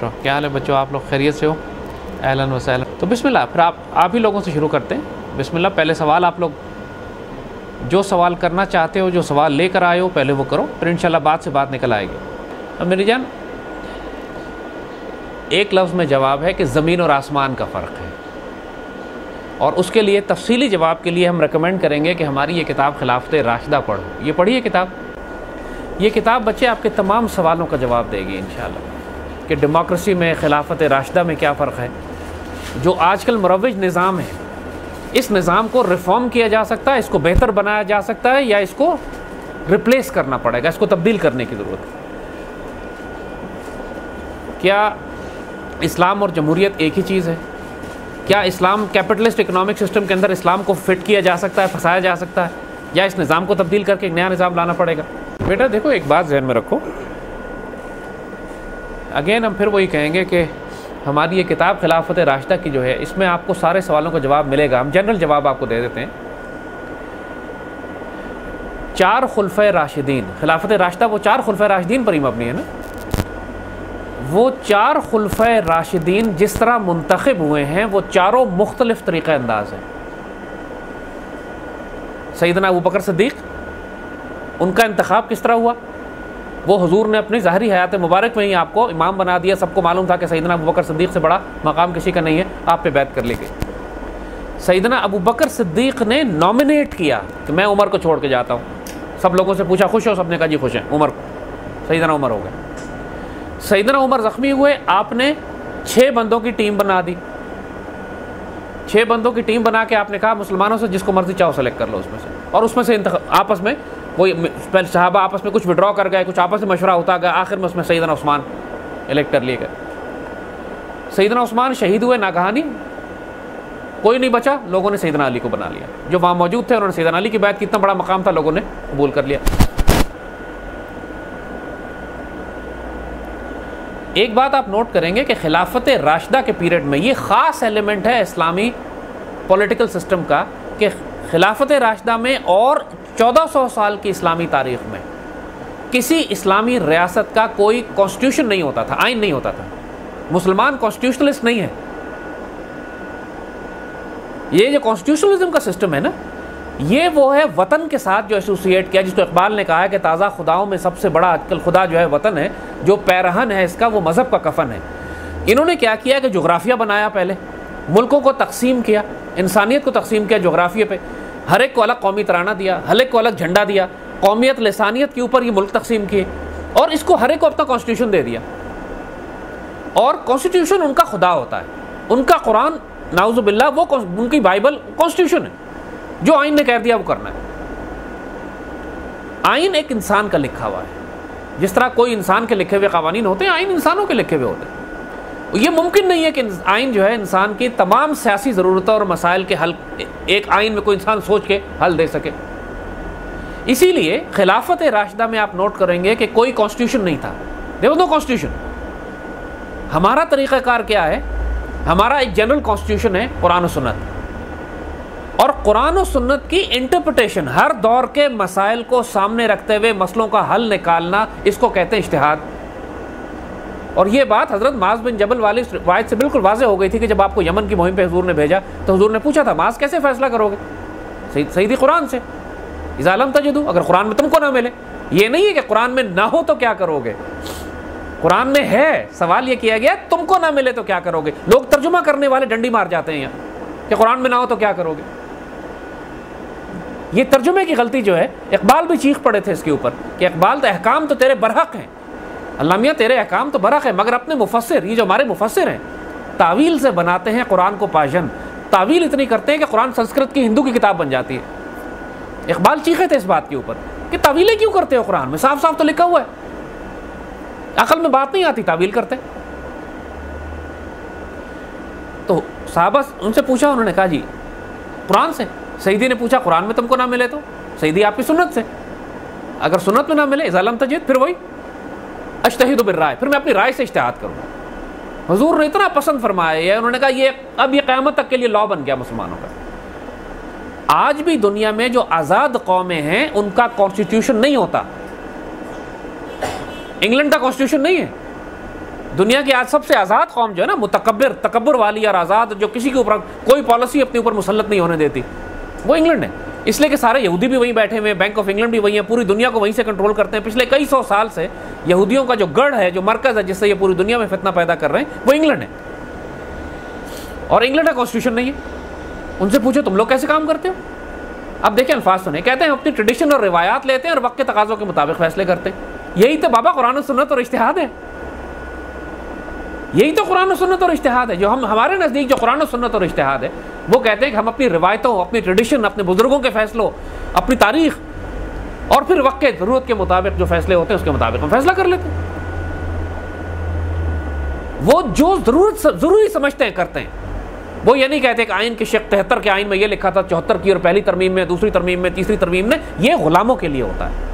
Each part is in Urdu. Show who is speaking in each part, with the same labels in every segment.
Speaker 1: ماشاء اللہ. کیا حال ہے بچوں؟ آپ لوگ خیریت سے ہو؟ اہلاً و سہلاً. تو بسم اللہ، پھر آپ ہی لوگوں سے شروع کرتے ہیں. بسم اللہ. پہلے سوال آپ لوگ جو سوال کرنا چاہتے ہو، جو سوال لے کر آئے ہو، پہلے وہ کرو، پھر انشاءاللہ بات سے بات نکل آئے گی. اب میری جان، ایک لفظ میں جواب ہے کہ زمین اور آسمان کا فرق ہے، اور اس کے لیے تفصیلی جواب کے لیے ہم ریکمینڈ کریں گے کہ ہماری یہ کتاب خلافت راشدہ پڑھو. یہ پڑھیے کتاب. یہ کتاب بچے آپ کے تمام سوالوں کا جواب دے گی انشاءاللہ، کہ ڈیموکریسی میں خلافت راشدہ میں کیا فرق ہے. جو آج کل مروج نظام ہے، اس نظام کو ریفارم کیا جا سکتا ہے، اس کو بہتر بنایا جا سکتا ہے، یا اس کو ریپلیس کرنا پڑے گا، اس کو تبدیل کرنے کی ضرورت ہے. کیا اسلام اور جمہوریت ایک ہی چیز ہے؟ کیا اسلام کیپٹلسٹ اکنامک سسٹم کے اندر اسلام کو فٹ کیا جا سکتا ہے، پھنسایا جا سکتا ہے، یا اس نظام کو تبدیل کر کے ایک نیا نظام لانا پڑے گا؟ بیٹا دیکھو، ایک بات ذہن میں رکھو. اگین ہم پھر وہی کہیں گے کہ ہماری یہ کتاب خلافت راشدہ کی جو ہے، اس میں آپ کو سارے سوالوں کا جواب ملے گا. ہم جنرل جواب آپ کو دے دیتے ہیں. 4 خلفۂ راشدین، خلافت راشدہ وہ 4 خلفۂ راشدین پر ہی مبنی ہے نا. وہ 4 خلفۂ راشدین جس طرح منتخب ہوئے ہیں، وہ چاروں مختلف طریقہ انداز ہیں. سیدنا ابوبکر صدیق، ان کا انتخاب کس طرح ہوا؟ وہ حضور نے اپنی ظاہری حیات مبارک میں ہی آپ کو امام بنا دیا. سب کو معلوم تھا کہ سیدنا ابوبکر صدیق سے بڑا مقام کسی کا نہیں ہے، آپ پہ بیعت کر لی گئی. سیدنا ابوبکر صدیق نے نامنیٹ کیا کہ میں عمر کو چھوڑ کے جاتا ہوں. سب لوگوں سے پوچھا خوش ہو؟ سب نے کہا جی خوش ہیں. عمر کو، سیدنا عمر ہو گئے. سیدنا عمر زخمی ہوئے، آپ نے 6 بندوں کی ٹیم بنا دی. 6 بندوں کی ٹیم بنا کے آپ نے کہا مسلمانوں سے جس کو مرضی چاہو سلیکٹ کر لو اس میں سے، اور اس میں سے آپس میں وہی صحابہ آپس میں کچھ وڈرا کر گئے، کچھ آپس میں مشورہ ہوتا گیا. آخر میں اس میں سیدنا عثمان الیکٹ کر لیے گئے. سیدنا عثمان شہید ہوئے ناگہانی، کوئی نہیں بچا. لوگوں نے سیدنا علی کو بنا لیا. جو وہاں موجود تھے انہوں نے سیدنا علی کی بیعت کی. اتنا بڑا مقام تھا، لوگوں نے قبول کر لیا. ایک بات آپ نوٹ کریں گے کہ خلافت راشدہ کے پیریڈ میں یہ خاص ایلیمنٹ ہے اسلامی پولیٹیکل سسٹم کا، کہ خلافت راشدہ میں اور 1400 سال کی اسلامی تاریخ میں کسی اسلامی ریاست کا کوئی کانسٹیٹیوشن نہیں ہوتا تھا، آئین نہیں ہوتا تھا. مسلمان کانسٹیٹیوشنلسٹ نہیں ہے. یہ جو کانسٹیٹیوشنلزم کا سسٹم ہے نا، یہ وہ ہے وطن کے ساتھ جو ایسوسیٹ کیا، جس کو اقبال نے کہا ہے کہ تازہ خداؤں میں سب سے بڑا آج کل خدا جو ہے وطن ہے، جو پیرہن ہے اس کا وہ مذہب کا کفن ہے. انہوں نے کیا کیا کہ جغرافیہ بنایا، پہلے ملکوں کو تقسیم کیا، انسانیت کو تقسیم کیا جغرافیے پہ. ہر ایک کو الگ قومی ترانہ دیا، ہر ایک کو الگ جھنڈا دیا، قومیت لسانیت کے اوپر یہ ملک تقسیم کیے، اور اس کو ہر ایک کو اپنا کانسٹیٹیوشن دے دیا. اور کانسٹیٹیوشن ان کا خدا ہوتا ہے. ان کا قرآن نعوذ باللہ، وہ ان کی بائبل کانسٹیٹیوشن ہے. جو آئین نے کہہ دیا وہ کرنا ہے. آئین ایک انسان کا لکھا ہوا ہے. جس طرح کوئی انسان کے لکھے ہوئے قوانین ہوتے ہیں، آئین انسانوں کے لکھے ہوئے ہوتے ہیں. یہ ممکن نہیں ہے کہ آئین جو ہے انسان کی تمام سیاسی ضرورتوں اور مسائل کے حل ایک آئین میں کوئی انسان سوچ کے حل دے سکے. اسی لیے خلافت راشدہ میں آپ نوٹ کریں گے کہ کوئی کانسٹیٹیوشن نہیں تھا. دیکھو دو کانسٹیٹیوشن. ہمارا طریقہ کار کیا ہے؟ ہمارا ایک جنرل کانسٹیٹیوشن ہے قرآن و سنت، اور قرآن و سنت کی انٹرپریٹیشن، ہر دور کے مسائل کو سامنے رکھتے ہوئے مسئلوں کا حل نکالنا، اس کو کہتے ہیں اجتہاد. اور یہ بات حضرت معاذ بن جبل والی روایت سے بالکل واضح ہو گئی تھی کہ جب آپ کو یمن کی مہم پہ حضور نے بھیجا تو حضور نے پوچھا تھا معاذ کیسے فیصلہ کرو گے؟ سیدھی قرآن سے، اذا لم تجدوا، اگر قرآن میں تم کو نہ ملے. یہ نہیں ہے کہ قرآن میں نہ ہو تو کیا کرو گے، قرآن میں ہے. سوال یہ کیا گیا تم کو نہ ملے تو کیا کرو گے. لوگ ترجمہ کرنے والے ڈنڈی مار جاتے ہیں یہاں کہ قرآن میں نہ ہو تو کیا کرو گے. یہ ترجمے کی غلطی جو ہے، اقبال بھی چیخ پڑے تھے اس کے اوپر کہ اقبال تو احکام تو تیرے برحق ہیں، اللہ میاں تیرے احکام تو برحق ہیں، مگر اپنے مفسر، یہ جو ہمارے مفسر ہیں، تعویل سے بناتے ہیں قرآن کو پاجن. تعویل اتنی کرتے ہیں کہ قرآن سنسکرت کی ہندو کی کتاب بن جاتی ہے. اقبال چیخے تھے اس بات کے اوپر کہ تعویلیں کیوں کرتے ہو؟ قرآن میں صاف صاف تو لکھا ہوا ہے. عقل میں بات نہیں آتی، تعویل کرتے. تو صحابہ ان سے پوچھا، انہوں نے کہا جی قرآن سے. سیدی نے پوچھا قرآن میں تم کو نہ ملے تو؟ سیدی آپ کی سنت سے. اگر سنت میں نہ ملے اذا لم تجد، پھر وہی اجتہد بالرائے، پھر میں اپنی رائے سے اجتہاد کروں. حضور نے اتنا پسند فرمایا ہے، انہوں نے کہا یہ اب یہ قیامت تک کے لیے لا بن گیا مسلمانوں کا. آج بھی دنیا میں جو آزاد قومیں ہیں ان کا کانسٹیٹیوشن نہیں ہوتا. انگلینڈ کا کانسٹیٹیوشن نہیں ہے، دنیا کی آج سب سے آزاد قوم جو ہے نا، تکبر والی اور آزاد، جو کسی کے اوپر کوئی پالیسی اپنے اوپر مسلط نہیں ہونے دیتی، وہ انگلینڈ ہے. اس لیے کہ سارے یہودی بھی وہیں بیٹھے ہوئے ہیں، بینک آف انگلینڈ بھی وہیں ہے، پوری دنیا کو وہیں سے کنٹرول کرتے ہیں. پچھلے کئی سو سال سے یہودیوں کا جو گڑھ ہے، جو مرکز ہے جس سے یہ پوری دنیا میں فتنہ پیدا کر رہے ہیں، وہ انگلینڈ ہے. اور انگلینڈ کا کانسٹیٹیوشن نہیں ہے. ان سے پوچھو تم لوگ کیسے کام کرتے ہو. اب دیکھیں الفاظ سنیں، کہتے ہیں ہم اپنی ٹریڈیشن اور روایات لیتے ہیں اور وقت کے تقاضوں کے مطابق فیصلے کرتے ہیں. یہی تو بابا قرآن و سنت اور اجتہاد ہے. یہی تو قرآن و سنت اور اجتہاد ہے. جو ہمارے نزدیک جو قرآن و سنت اور اجتہاد ہے، وہ کہتے ہیں کہ ہم اپنی روایتوں، اپنی ٹریڈیشن، اپنے بزرگوں کے فیصلوں، اپنی تاریخ اور پھر وقت کے ضرورت کے مطابق جو فیصلے ہوتے ہیں اس کے مطابق ہم فیصلہ کر لیتے ہیں. وہ جو ضروری سمجھتے ہیں کرتے ہیں. وہ یہ نہیں کہتے کہ آئین کے شق 73 کے آئین میں یہ لکھا تھا، 74 کی اور پہلی ترمیم میں، دوسری ترمیم میں، تیسری ترمیم میں. یہ غلاموں کے لیے ہوتا ہے.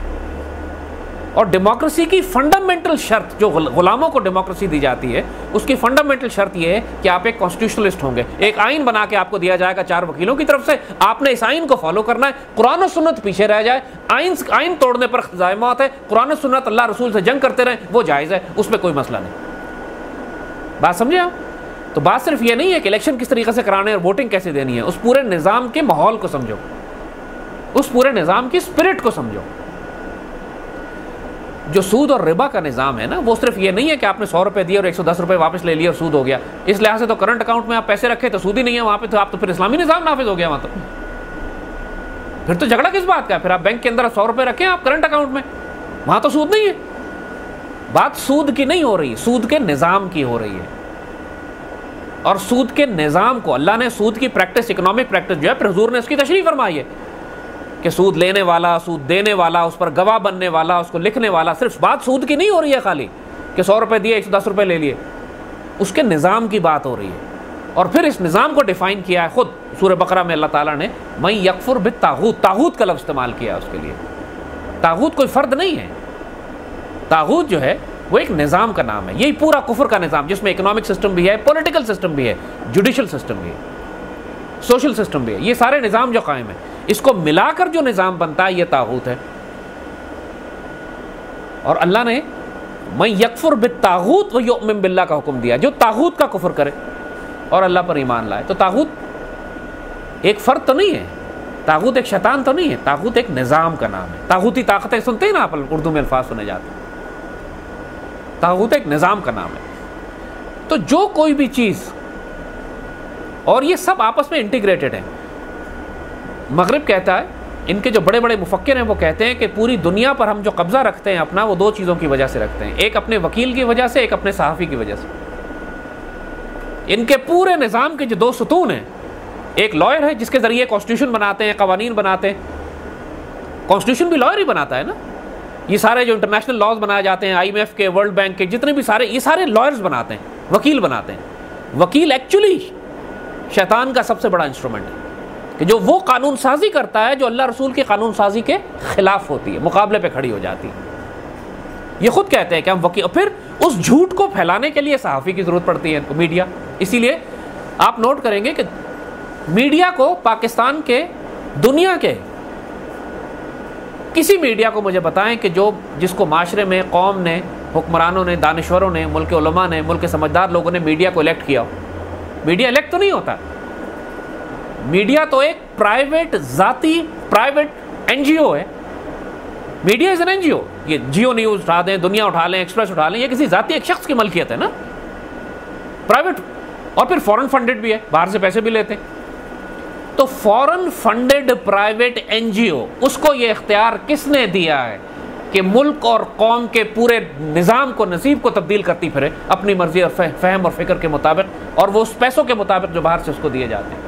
Speaker 1: اور ڈیموکریسی کی فنڈامنٹل شرط، جو غلاموں کو ڈیموکریسی دی جاتی ہے، اس کی فنڈامنٹل شرط یہ ہے کہ آپ ایک کانسٹیٹیوشنلسٹ ہوں گے. ایک آئین بنا کے آپ کو دیا جائے گا 4 وکیلوں کی طرف سے، آپ نے اس آئین کو فالو کرنا ہے. قرآن و سنت پیچھے رہ جائے، آئین توڑنے پر سزائے موت ہے. قرآن و سنت اللہ رسول سے جنگ کرتے رہیں، وہ جائز ہے، اس میں کوئی مسئلہ نہیں. بات سمجھے آپ؟ تو بات صرف یہ نہیں ہے کہ الیکشن کس طریقے سے کرانے اور ووٹنگ کیسے دینی ہے. اس پورے نظام کے ماحول کو سمجھو، اس پورے نظام کی اسپرٹ کو سمجھو. جو سود اور ربا کا نظام ہے نا، وہ صرف یہ نہیں ہے کہ آپ نے 100 روپے دیے اور 110 روپے واپس لے لیے اور سود ہو گیا. اس لحاظ سے تو کرنٹ اکاؤنٹ میں آپ پیسے رکھے تو سود ہی نہیں ہے وہاں پہ. تو آپ تو پھر اسلامی نظام نافذ ہو گیا وہاں. تو پھر تو جھگڑا کس بات کا ہے؟ پھر آپ بینک کے اندر 100 روپے رکھیں آپ کرنٹ اکاؤنٹ میں، وہاں تو سود نہیں ہے. بات سود کی نہیں ہو رہی، سود کے نظام کی ہو رہی ہے. اور سود کے نظام کو اللہ نے، سود کی پریکٹس، اکنامک پریکٹس جو ہے، پھر حضور نے اس کی تشریح فرمائی ہے کہ سود لینے والا، سود دینے والا، اس پر گواہ بننے والا، اس کو لکھنے والا. صرف بات سود کی نہیں ہو رہی ہے خالی کہ 100 روپے دیے 110 روپے لے لیے. اس کے نظام کی بات ہو رہی ہے. اور پھر اس نظام کو ڈیفائن کیا ہے خود سورہ بقرہ میں. اللہ تعالیٰ نے من یکفر بالطاغوت، طاغوت کا لفظ استعمال کیا ہے اس کے لیے. طاغوت کوئی فرد نہیں ہے. طاغوت جو ہے وہ ایک نظام کا نام ہے. یہی پورا کفر کا نظام، جس میں اکنامک سسٹم بھی ہے، پولیٹیکل سسٹم بھی ہے، جوڈیشل سسٹم بھی ہے، سوشل سسٹم بھی ہے. یہ سارے نظام جو قائم ہے، اس کو ملا کر جو نظام بنتا ہے، یہ طاغوت ہے. اور اللہ نے من یکفر بالطاغوت ویؤمن باللہ کا حکم دیا. جو طاغوت کا کفر کرے اور اللہ پر ایمان لائے. تو طاغوت ایک فرد تو نہیں ہے، طاغوت ایک شیطان تو نہیں ہے، طاغوت ایک نظام کا نام ہے. طاغوتی طاقتیں سنتے ہیں نا آپ، اردو میں الفاظ سنے جاتے ہیں. طاغوت ایک نظام کا نام ہے. تو جو کوئی بھی چیز، اور یہ سب آپس میں انٹیگریٹڈ ہیں. مغرب کہتا ہے، ان کے جو بڑے بڑے مفکر ہیں وہ کہتے ہیں کہ پوری دنیا پر ہم جو قبضہ رکھتے ہیں اپنا، وہ 2 چیزوں کی وجہ سے رکھتے ہیں. ایک اپنے وکیل کی وجہ سے، ایک اپنے صحافی کی وجہ سے. ان کے پورے نظام کے جو 2 ستون ہیں، ایک لائر ہے جس کے ذریعے کانسٹیٹیوشن بناتے ہیں، قوانین بناتے ہیں. کانسٹیٹیوشن بھی لائر ہی بناتا ہے نا. یہ سارے جو انٹرنیشنل لاز بنائے جاتے ہیں، IMF کے، ورلڈ بینک کے، جتنے بھی سارے، یہ سارے لائرز بناتے ہیں، وکیل بناتے ہیں. وکیل ایکچولی شیطان کا سب سے بڑا انسٹرومنٹ ہے کہ جو وہ قانون سازی کرتا ہے جو اللہ رسول کی قانون سازی کے خلاف ہوتی ہے، مقابلے پہ کھڑی ہو جاتی ہے. یہ خود کہتے ہیں کہ ہم وکیل. پھر اس جھوٹ کو پھیلانے کے لیے صحافی کی ضرورت پڑتی ہے، میڈیا. اسی لیے آپ نوٹ کریں گے کہ میڈیا کو، پاکستان کے، دنیا کے کسی میڈیا کو مجھے بتائیں کہ جس کو معاشرے میں، قوم نے، حکمرانوں نے، دانشوروں نے، ملک علماء نے، ملک کے سمجھدار لوگوں نے میڈیا کو الیکٹ کیا ہو. میڈیا الیکٹ تو نہیں ہوتا. میڈیا تو ایک ذاتی پرائیویٹ NGO ہے. Media is an NGO. یہ جیو نیوز اٹھا دیں، دنیا اٹھا لیں، ایکسپریس اٹھا لیں، یہ کسی ذاتی ایک شخص کی ملکیت ہے نا، پرائیویٹ. اور پھر فورن فنڈڈ بھی ہے، باہر سے پیسے بھی لیتے ہیں. تو فورن فنڈڈ پرائیویٹ NGO، اس کو یہ اختیار کس نے دیا ہے کہ ملک اور قوم کے پورے نظام کو، نصیب کو تبدیل کرتی پھرے اپنی مرضی اور فہم اور فکر کے مطابق، اور وہ اس پیسوں کے مطابق جو باہر سے اس کو دیے جاتے ہیں.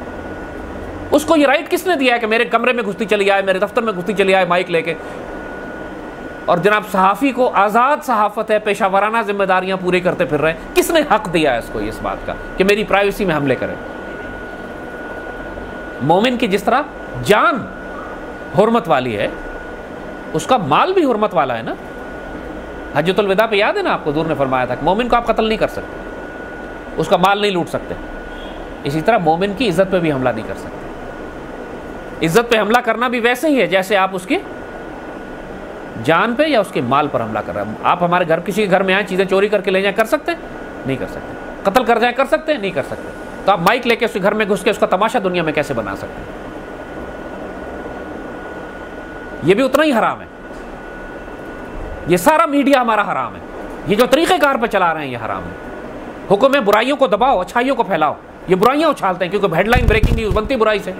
Speaker 1: اس کو یہ رائٹ کس نے دیا ہے کہ میرے کمرے میں گھستی چلی آئے، میرے دفتر میں گھستی چلی آئے مائک لے کے. اور جناب صحافی کو آزاد صحافت ہے، پیشہ ورانہ ذمہ داریاں پوری کرتے پھر رہے ہیں. کس نے حق دیا ہے اس کو، اس بات کا کہ میری پرائیویسی میں حملے کرے؟ مومن کی جس طرح جان حرمت والی ہے، اس کا مال بھی حرمت والا ہے نا. حجۃ الوداع پہ یاد ہے نا آپ کو، حضور نے فرمایا تھا کہ مومن کو آپ قتل نہیں کر سکتے، اس کا مال نہیں لوٹ سکتے. اسی طرح مومن کی عزت پہ بھی حملہ نہیں کر سکتے. عزت پہ حملہ کرنا بھی ویسے ہی ہے جیسے آپ اس کی جان پہ یا اس کے مال پر حملہ کر رہے ہیں. آپ ہمارے گھر، کسی کے گھر میں آئیں، چیزیں چوری کر کے لے جائیں، کر سکتے ہیں؟ نہیں کر سکتے. قتل کر جائیں کر سکتے ہیں؟ نہیں کر سکتے. تو آپ مائک لے کے اس کے گھر میں گھس کے اس کا تماشا دنیا میں کیسے بنا سکتے ہیں؟ یہ بھی اتنا ہی حرام ہے. یہ سارا میڈیا ہمارا حرام ہے. یہ جو طریقہ کار پہ چلا رہے ہیں یہ حرام ہے. حکم ہے برائیوں کو دباؤ, اچھائیوں کو پھیلاؤ. یہ برائیاں اچھالتے ہیں کیونکہ ہیڈ لائن بریکنگ نیوز بنتی برائی سے.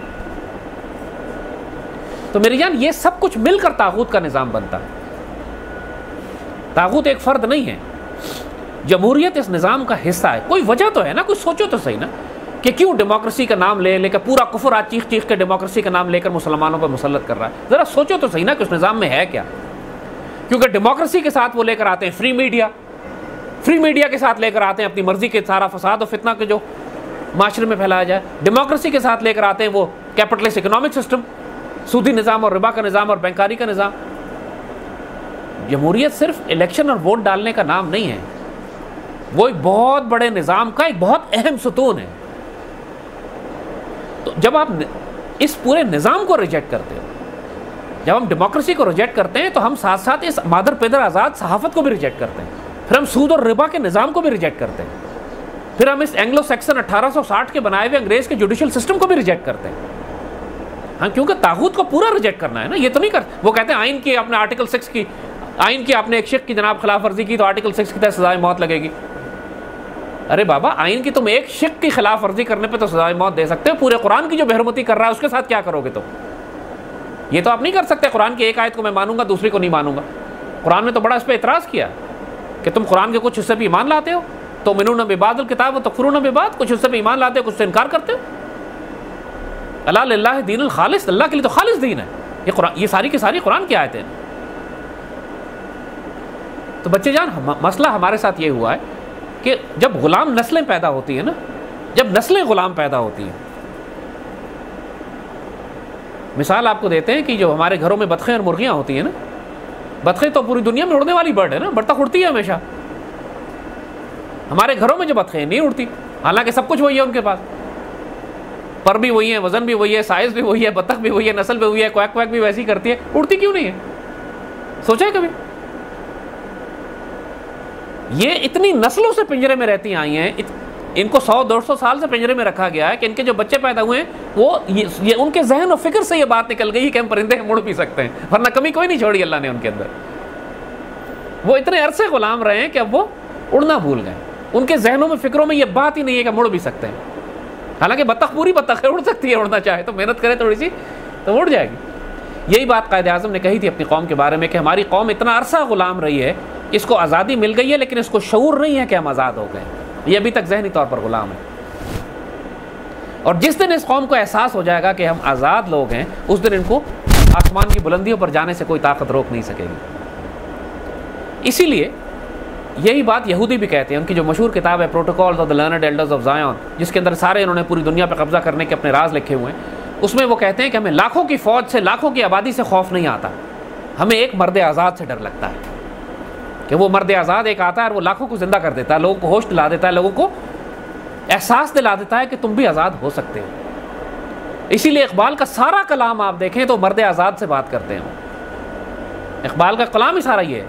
Speaker 1: تو میری جان یہ سب کچھ مل کر طاغوت کا نظام بنتا ہے. طاغوت ایک فرد نہیں ہے. جمہوریت اس نظام کا حصہ ہے. کوئی وجہ تو ہے نا, کوئی سوچو تو صحیح نا کہ کیوں ڈیموکریسی کا نام لے کے پورا کفر آج چیخ چیخ کے ڈیموکریسی کا نام لے کر مسلمانوں پر مسلط کر رہا ہے. ذرا سوچو تو صحیح نا کہ اس نظام میں ہے کیا. کیونکہ ڈیموکریسی کے ساتھ وہ لے کر آتے ہیں فری میڈیا, فری میڈیا کے ساتھ لے کر آتے ہیں اپنی مرضی کے سارا فساد و فتنہ کے جو معاشرے میں پھیلایا جائے. ڈیموکریسی کے ساتھ لے کر آتے ہیں وہ کیپٹلسٹ اکنامک سسٹم, سودی نظام اور ربا کا نظام اور بینکاری کا نظام. جمہوریت صرف الیکشن اور ووٹ ڈالنے کا نام نہیں ہے, وہ ایک بہت بڑے نظام کا ایک بہت اہم ستون ہے. تو جب آپ اس پورے نظام کو ریجیکٹ کرتے ہو, جب ہم ڈیموکریسی کو ریجیکٹ کرتے ہیں تو ہم ساتھ ساتھ اس مادر پیدر آزاد صحافت کو بھی ریجیکٹ کرتے ہیں. پھر ہم سود اور ربا کے نظام کو بھی ریجیکٹ کرتے ہیں. پھر ہم اس اینگلو سیکسن 1860 کے بنائے ہوئے انگریز کے جوڈیشل سسٹم کو بھی ریجیکٹ کرتے ہیں. ہاں, کیونکہ طاغوت کو پورا ریجیکٹ کرنا ہے نا. یہ تو نہیں وہ کہتے ہیں آئین کی اپنے آرٹیکل 6 کی, آئین کی آپ نے ایک شق کی جناب خلاف ورزی کی تو آرٹیکل 6 کی تحت سزائے موت لگے گی. ارے بابا, آئین کی تم ایک شق کی خلاف ورزی کرنے پہ تو سزائے موت دے سکتے ہو. پورے قرآن کی جو بےحرمتی کر رہا ہے اس کے ساتھ کیا کرو گے تم؟ یہ تو آپ نہیں کر سکتے. قرآن کی ایک آیت کو میں مانوں گا دوسری کو نہیں مانوں گا. قرآن نے تو بڑا اس پہ اعتراض کیا کہ تم قرآن کے کچھ حصے پہ ایمان لاتے ہو, تو منون ببعض الکتاب و تکفرون ببعض, کچھ حصے پہ ایمان لاتے ہو کچھ سے انکار کرتے ہو. الا للہ دین الخالص, اللہ کے لیے تو خالص دین ہے. یہ قرآن, یہ ساری کی ساری قرآن کی آیتیں. تو بچے جان, مسئلہ ہمارے ساتھ یہ ہوا ہے کہ جب غلام نسلیں پیدا ہوتی ہیں نا, جب نسلیں غلام پیدا ہوتی ہیں, مثال آپ کو دیتے ہیں کہ جو ہمارے گھروں میں بطخیں اور مرغیاں ہوتی ہیں نا, بطخیں تو پوری دنیا میں اڑنے والی برڈ ہے نا, بطخ اڑتی ہے ہمیشہ. ہمارے گھروں میں جو بطخیں نہیں اڑتی, حالانکہ سب کچھ وہی ہے ان کے پاس, پر بھی وہی ہے, وزن بھی وہی ہے, سائز بھی وہی ہے, بطخ بھی وہی ہے, نسل بھی وہی ہے, کویک کویک بھی ویسی کرتی ہے, اڑتی کیوں نہیں ہے؟ سوچا ہے کبھی؟ یہ اتنی نسلوں سے پنجرے میں رہتی آئی ہیں, ان کو 100-200 سال سے پنجرے میں رکھا گیا ہے کہ ان کے جو بچے پیدا ہوئے ہیں وہ یہ ان کے ذہن و فکر سے یہ بات نکل گئی کہ ہم پرندے مڑ بھی سکتے ہیں, ورنہ کمی کوئی نہیں چھوڑی اللہ نے ان کے اندر. وہ اتنے عرصے غلام رہے ہیں کہ اب وہ اڑنا بھول گئے. ان کے ذہنوں میں فکروں میں یہ بات ہی نہیں ہے کہ مڑ بھی سکتے ہیں. حالانکہ بطخ پوری بطخ ہے, اڑ سکتی ہے, اڑنا چاہے تو محنت کرے تھوڑی سی تو اڑ جائے گی. یہی بات قائد اعظم نے کہی تھی اپنی قوم کے بارے میں کہ ہماری قوم اتنا عرصہ غلام رہی ہے, اس کو آزادی مل گئی ہے لیکن اس کو شعور نہیں ہے کہ ہم آزاد ہو گئے. یہ ابھی تک ذہنی طور پر غلام ہے. اور جس دن اس قوم کو احساس ہو جائے گا کہ ہم آزاد لوگ ہیں, اس دن ان کو آسمان کی بلندیوں پر جانے سے کوئی طاقت روک نہیں سکے گی. اسی لیے یہی بات یہودی بھی کہتے ہیں. ان کی جو مشہور کتاب ہے protocols of the learned elders of Zion, جس کے اندر سارے انہوں نے پوری دنیا پہ قبضہ کرنے کے اپنے راز لکھے ہوئے ہیں, اس میں وہ کہتے ہیں کہ ہمیں لاکھوں کی فوج سے, لاکھوں کی آبادی سے خوف نہیں آتا, ہمیں ایک مرد آزاد سے ڈر لگتا ہے کہ وہ مرد آزاد ایک آتا ہے اور وہ لاکھوں کو زندہ کر دیتا ہے, لوگوں کو ہوش دلا دیتا ہے, لوگوں کو احساس دلا دیتا ہے کہ تم بھی آزاد ہو سکتے ہو. اسی لیے اقبال کا سارا کلام آپ دیکھیں تو مرد آزاد سے بات کرتے ہیں. اقبال کا کلام ہی سارا یہ ہے,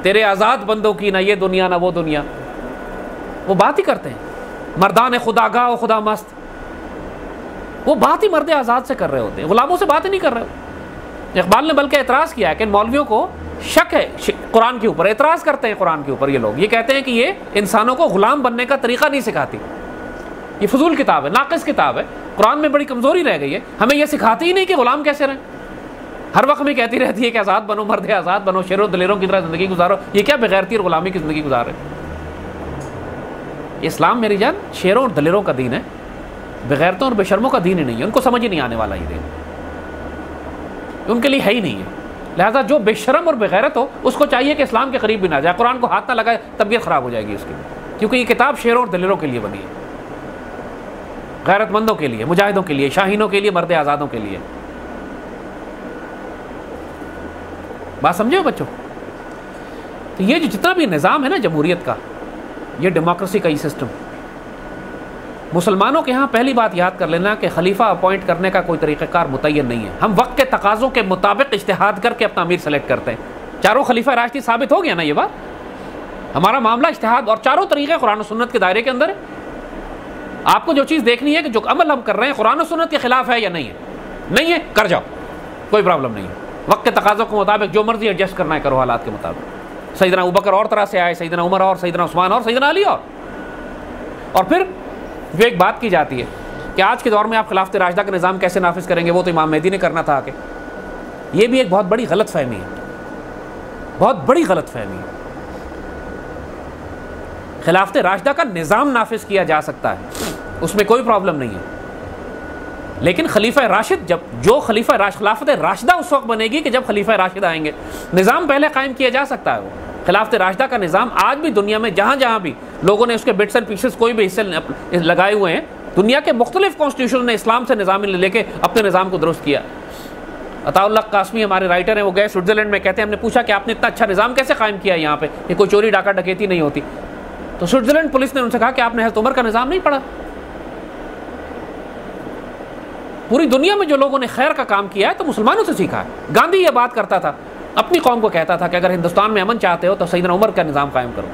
Speaker 1: تیرے آزاد بندوں کی نہ یہ دنیا نہ وہ دنیا. وہ بات ہی کرتے ہیں مردان خدا گاہ و خدا مست, وہ بات ہی مرد آزاد سے کر رہے ہوتے ہیں, غلاموں سے بات ہی نہیں کر رہے ہوتے. اقبال نے بلکہ اعتراض کیا ہے کہ ان مولویوں کو شک ہے قرآن کے اوپر, اعتراض کرتے ہیں قرآن کے اوپر. یہ لوگ یہ کہتے ہیں کہ یہ انسانوں کو غلام بننے کا طریقہ نہیں سکھاتی, یہ فضول کتاب ہے, ناقص کتاب ہے, قرآن میں بڑی کمزوری رہ گئی ہے, ہمیں یہ سکھاتی ہی نہیں کہ غلام کیسے رہیں. ہر وقت ہمیں کہتی رہتی ہے کہ آزاد بنو, مرد آزاد بنو, شیروں دلیروں کی طرح زندگی گزارو. یہ کیا بغیرتی اور غلامی کی زندگی گزار رہے ہیں؟ اسلام میری جان شیروں اور دلیروں کا دین ہے, بغیرتوں اور بے شرموں کا دین ہی نہیں ہے. ان کو سمجھ ہی نہیں آنے والا یہ دین, ان کے لیے ہے ہی نہیں ہے. لہٰذا جو بے شرم اور بغیرت ہو اس کو چاہیے کہ اسلام کے قریب بھی نہ جائے, قرآن کو ہاتھ نہ لگائے, طبیعت خراب ہو جائے گی اس کی, کیونکہ یہ کتاب شیروں اور دلیروں کے لیے بنی ہے, غیرت مندوں کے لیے, مجاہدوں کے لیے, شاہینوں کے لیے, مرد آزادوں کے لیے. بات سمجھے ہو بچوں؟ تو یہ جو جتنا بھی نظام ہے نا جمہوریت کا, یہ ڈیموکریسی کا ہی سسٹم. مسلمانوں کے ہاں پہلی بات یاد کر لینا کہ خلیفہ اپوائنٹ کرنے کا کوئی طریقہ کار متعین نہیں ہے. ہم وقت کے تقاضوں کے مطابق اجتہاد کر کے اپنا امیر سلیکٹ کرتے ہیں. چاروں خلیفہ راشدی ثابت ہو گیا نا یہ بات, ہمارا معاملہ اجتہاد اور چاروں طریقے قرآن و سنت کے دائرے کے اندر ہے. آپ کو جو چیز دیکھنی ہے کہ جو عمل ہم کر رہے ہیں قرآن و سنت کے خلاف ہے یا نہیں ہے. نہیں ہے کر جاؤ, کوئی پرابلم نہیں ہے. وقت کے تقاضوں کے مطابق جو مرضی ایڈجسٹ کرنا ہے کرو حالات کے مطابق. سیدنا ابوبکر اور طرح سے آئے, سیدنا عمر اور, سیدنا عثمان اور, سیدنا علی اور پھر جو ایک بات کی جاتی ہے کہ آج کے دور میں آپ خلافت راشدہ کا نظام کیسے نافذ کریں گے, وہ تو امام مہدی نے کرنا تھا. کہ یہ بھی ایک بہت بڑی غلط فہمی ہے, بہت بڑی غلط فہمی ہے. خلافت راشدہ کا نظام نافذ کیا جا سکتا ہے, اس میں کوئی پرابلم نہیں ہے, لیکن خلیفہ راشد خلافت راشدہ اس وقت بنے گی کہ جب خلیفہ راشد آئیں گے. نظام پہلے قائم کیا جا سکتا ہے. وہ خلافت راشدہ کا نظام آج بھی دنیا میں جہاں جہاں بھی لوگوں نے اس کے بٹس اینڈ پیسز کوئی بھی حصے لگائے ہوئے ہیں, دنیا کے مختلف کانسٹیٹیوشن نے اسلام سے نظام لے کے اپنے نظام کو درست کیا. عطاء اللہ قاسمی ہمارے رائٹر ہیں, وہ گئے سوئٹزرلینڈ میں, کہتے ہیں ہم نے پوچھا کہ آپ نے اتنا اچھا نظام کیسے قائم کیا یہاں پہ کہ کوئی چوری ڈاکہ ڈکیتی نہیں ہوتی. تو سوئٹزرلینڈ پولیس نے ان سے کہا کہ آپ نے حضرت عمر کا نظام نہیں پڑھا. پوری دنیا میں جو لوگوں نے خیر کا کام کیا ہے تو مسلمانوں سے سیکھا ہے. گاندھی یہ بات کرتا تھا, اپنی قوم کو کہتا تھا کہ اگر ہندوستان میں امن چاہتے ہو تو سیدنا عمر کا نظام قائم کرو.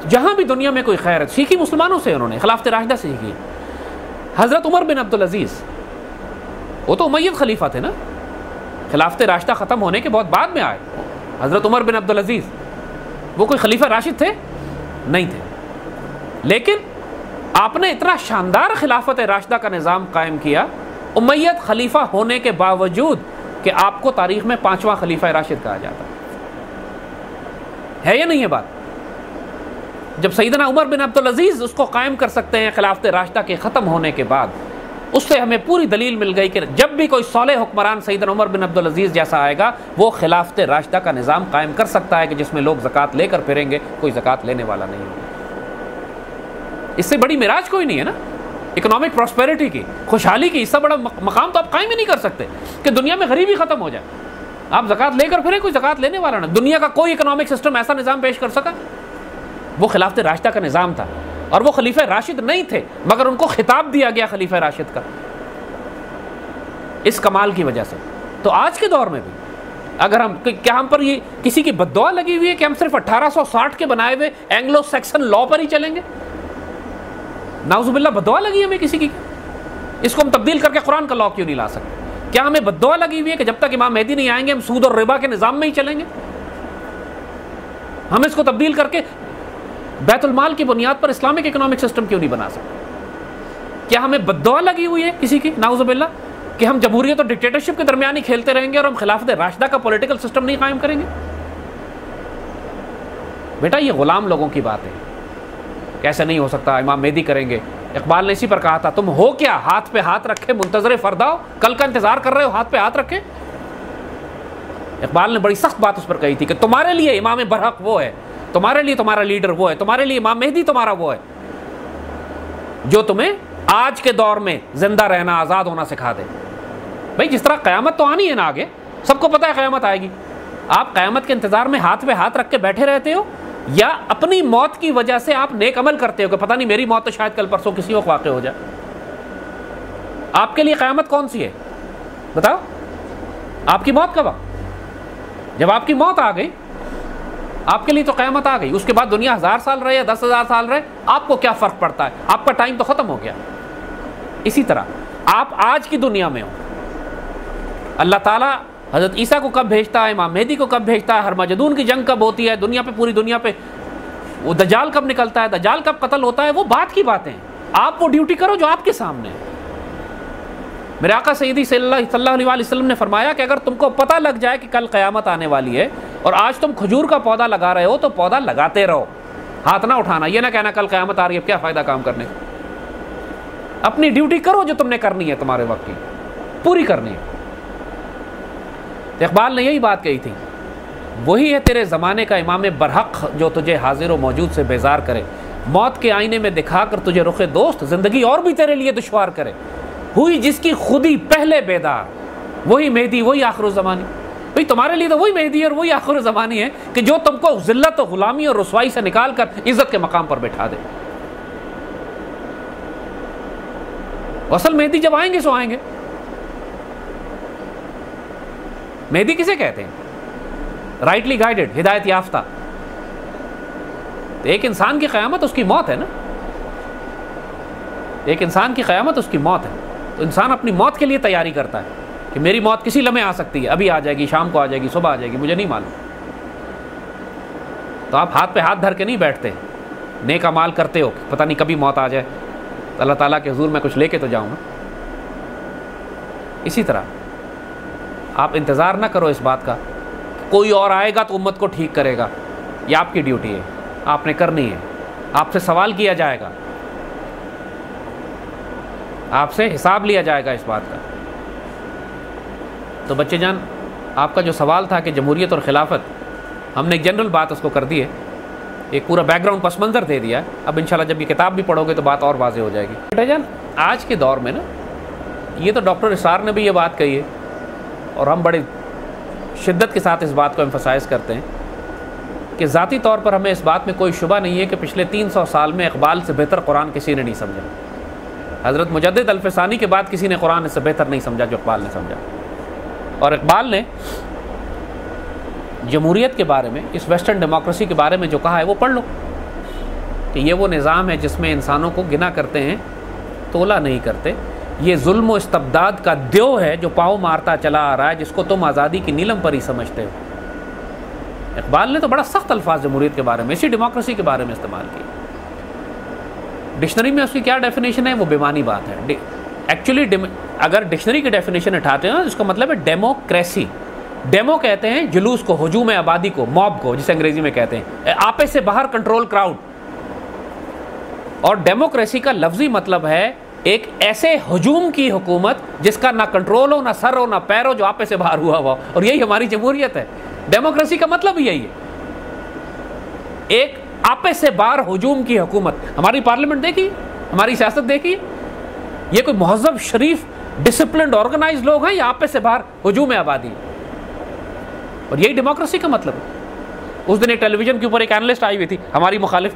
Speaker 1: جہاں بھی دنیا میں کوئی خیر ہے سیکھی مسلمانوں سے, انہوں نے خلافت راشدہ سے سیکھی. حضرت عمر بن عبدالعزیز وہ تو امید خلیفہ تھے نا, خلافت راشدہ ختم ہونے کے بہت بعد میں آئے. حضرت عمر بن عبدالعزیز وہ کوئی خلیفہ راشد تھے نہیں تھے, لیکن آپ نے اتنا شاندار خلافت راشدہ کا نظام قائم کیا امید خلیفہ ہونے کے باوجود کہ آپ کو تاریخ میں 5واں خلیفہ راشد کہا جاتا ہے یا نہیں ہے بات. جب سیدنا عمر بن عبدالعزیز اس کو قائم کر سکتے ہیں خلافت راشدہ کے ختم ہونے کے بعد, اس سے ہمیں پوری دلیل مل گئی کہ جب بھی کوئی صالح حکمران سیدنا عمر بن عبدالعزیز جیسا آئے گا وہ خلافت راشدہ کا نظام قائم کر سکتا ہے کہ جس میں لوگ زکوٰۃ لے کر پھریں گے, کوئی زکوٰۃ لینے والا نہیں ہوگا. اس سے بڑی معراج کوئی نہیں ہے نا, اکنامک پراسپیرٹی کی, خوشحالی کی, اس سے بڑا مقام تو آپ قائم ہی نہیں کر سکتے کہ دنیا میں غریبی ختم ہو جائے, آپ زکوٰۃ لے کر پھریں, کوئی زکوٰۃ لینے والا نہ. دنیا کا کوئی اکنامک سسٹم ایسا نظام پیش کر سکا, وہ خلافت راشدہ کا نظام تھا. اور وہ خلیفہ راشد نہیں تھے مگر ان کو خطاب دیا گیا خلیفہ راشد کا اس کمال کی وجہ سے. تو آج کے دور میں بھی اگر کیا ہم پر یہ کسی کی بددعا لگی ہوئی ہے کہ ہم صرف 1860 کے بنائے ہوئے اینگلو سیکسن لا پر ہی چلیں گے؟ نعوذ باللہ بددعا لگی ہے ہمیں کسی کی, اس کو ہم تبدیل کر کے قرآن کا لا کیوں نہیں لا سکتے؟ کیا ہمیں بددعا لگی ہوئی ہے کہ جب تک امام مہدی نہیں آئیں گے ہم سود اور ربا کے نظام میں ہی چلیں گے؟ ہم اس کو تبدیل کر کے بیت المال کی بنیاد پر اسلامک اکنامک سسٹم کیوں نہیں بنا سکتے؟ کیا ہمیں بددعا لگی ہوئی ہے کسی کی نعوذ باللہ کہ ہم جمہوریت اور ڈکٹیٹرشپ کے درمیان ہی کھیلتے رہیں گے اور ہم خلافت راشدہ کا پولیٹیکل سسٹم نہیں قائم کریں گے؟ بیٹا یہ غلام لوگوں کی بات ہے, کیسے نہیں ہو سکتا, امام مہدی کریں گے. اقبال نے اسی پر کہا تھا, تم ہو کیا ہاتھ پہ ہاتھ رکھے منتظر فردا ہو, کل کا انتظار کر رہے ہو ہاتھ پہ ہاتھ رکھے. اقبال نے بڑی سخت بات اس پر کہی تھی کہ تمہارے لیے امام برحق وہ ہے, تمہارے لیے تمہارا لیڈر وہ ہے, تمہارے لیے امام مہدی تمہارا وہ ہے جو تمہیں آج کے دور میں زندہ رہنا, آزاد ہونا سکھا دے. بھائی جس طرح قیامت تو آنی ہے نا, آگے سب کو پتہ ہے قیامت آئے گی, آپ قیامت کے انتظار میں ہاتھ پہ ہاتھ رکھ کے بیٹھے رہتے ہو یا اپنی موت کی وجہ سے آپ نیک عمل کرتے ہو کہ پتہ نہیں میری موت تو شاید کل پرسوں کسی وقت واقع ہو جائے؟ آپ کے لیے قیامت کون سی ہے بتاؤ؟ آپ کی موت کا وقت, جب آپ کی موت آ گئی آپ کے لیے تو قیامت آ گئی. اس کے بعد دنیا 1000 سال رہے یا 10,000 سال رہے, آپ کو کیا فرق پڑتا ہے؟ آپ کا ٹائم تو ختم ہو گیا. اسی طرح آپ آج کی دنیا میں ہو, اللہ تعالیٰ حضرت عیسیٰ کو کب بھیجتا ہے, امام مہدی کو کب بھیجتا ہے, ہرمجدون کی جنگ کب ہوتی ہے دنیا پہ, پوری دنیا پہ وہ دجال کب نکلتا ہے, دجال کب قتل ہوتا ہے, وہ بات کی باتیں ہیں. آپ وہ ڈیوٹی کرو جو آپ کے سامنے ہے. میرے آقا سیدی صلی اللہ علیہ وسلم نے فرمایا کہ اگر تم کو پتہ لگ جائے کہ کل قیامت آنے والی ہے اور آج تم کھجور کا پودا لگا رہے ہو تو پودا لگاتے رہو, ہاتھ نہ اٹھانا. یہ نہ کہنا کل قیامت آ رہی ہے کیا فائدہ کام کرنے کا. اپنی ڈیوٹی کرو جو تم نے کرنی ہے, تمہارے وقت کی پوری کرنی ہے. اقبال نے یہی بات کہی تھی, وہی ہے تیرے زمانے کا امام برحق جو تجھے حاضر و موجود سے بیزار کرے, موت کے آئینے میں دکھا کر تجھے رخ دوست زندگی اور بھی تیرے لیے دشوار کرے. ہوئی جس کی خودی پہلے بیدار, وہی مہدی وہی آخر الزمانی. بھئی تمہارے لیے تو وہی مہدی اور وہی آخر الزمانی ہے کہ جو تم کو ذلت و غلامی اور رسوائی سے نکال کر عزت کے مقام پر بٹھا دے. اصل مہدی جب آئیں گے سو آئیں گے. مہدی کسے کہتے ہیں؟ رائٹلی گائیڈڈ، ہدایت یافتہ. ایک انسان کی قیامت اس کی موت ہے نا، ایک انسان کی قیامت اس کی موت ہے. تو انسان اپنی موت کے لیے تیاری کرتا ہے کہ میری موت کسی لمحے آ سکتی ہے، ابھی آ جائے گی، شام کو آ جائے گی، صبح آ جائے گی، مجھے نہیں معلوم. تو آپ ہاتھ پہ ہاتھ دھر کے نہیں بیٹھتے، نیک اعمال کرتے ہو، پتہ نہیں کبھی موت آ جائے، اللہ تعالیٰ کے حضور میں کچھ لے کے تو جاؤں گا. اسی طرح آپ انتظار نہ کرو اس بات کا کوئی اور آئے گا تو امت کو ٹھیک کرے گا. یہ آپ کی ڈیوٹی ہے، آپ نے کرنی ہے. آپ سے سوال کیا جائے گا، آپ سے حساب لیا جائے گا اس بات کا. تو بچے جان، آپ کا جو سوال تھا کہ جمہوریت اور خلافت، ہم نے ایک جنرل بات اس کو کر دی ہے، ایک پورا بیک گراؤنڈ پس منظر دے دیا ہے. اب انشاءاللہ جب یہ کتاب بھی پڑھو گے تو بات اور واضح ہو جائے گی. بیٹا جان، آج کے دور میں نا، یہ تو ڈاکٹر اسرار نے بھی یہ بات کہی ہے اور ہم بڑی شدت کے ساتھ اس بات کو ایمفسائز کرتے ہیں کہ ذاتی طور پر ہمیں اس بات میں کوئی شبہ نہیں ہے کہ پچھلے 300 سال میں اقبال سے بہتر قرآن کسی نے نہیں سمجھا. حضرت مجدد الفسانی کے بعد کسی نے قرآن سے بہتر نہیں سمجھا جو اقبال نے سمجھا. اور اقبال نے جمہوریت کے بارے میں، اس ویسٹرن ڈیموکریسی کے بارے میں جو کہا ہے وہ پڑھ لو کہ یہ وہ نظام ہے جس میں انسانوں کو گنا کرتے ہیں، تولا نہیں کرتے. یہ ظلم و استبداد کا دیو ہے جو پاؤں مارتا چلا آ رہا ہے، جس کو تم آزادی کی نیلم پری سمجھتے ہو. اقبال نے تو بڑا سخت الفاظ جمہوریت کے بارے میں، اسی ڈیموکریسی کے بارے میں استعمال کیے. ڈکشنری میں اس کی کیا ڈیفینیشن ہے وہ بیمانی بات ہے. ایکچولی اگر ڈکشنری کی ڈیفینیشن اٹھاتے ہیں اس کا مطلب ہے ڈیموکریسی. ڈیمو کہتے ہیں جلوس کو، ہجوم آبادی کو، موب کو، جسے انگریزی میں کہتے ہیں آپے سے باہر کنٹرول کراؤڈ. اور ڈیموکریسی کا لفظی مطلب ہے ایک ایسے ہجوم کی حکومت جس کا نہ کنٹرول ہو، نہ سر ہو، نہ پیر ہو، جو آپے سے باہر ہوا ہوا. اور یہی ہماری جمہوریت ہے. ڈیموکریسی کا مطلب یہی ہے، ایک آپے سے باہر ہجوم کی حکومت. ہماری پارلیمنٹ دیکھی، ہماری سیاست دیکھی، یہ کوئی مہذب، شریف، ڈسپلنڈ، آرگنائز لوگ ہیں یا آپے سے باہر ہجوم آبادی؟ اور یہی ڈیموکریسی کا مطلب ہے. اس دن ایک ٹیلی ویژن کے اوپر ایک اینالسٹ آئی ہوئی تھی ہماری مخالف،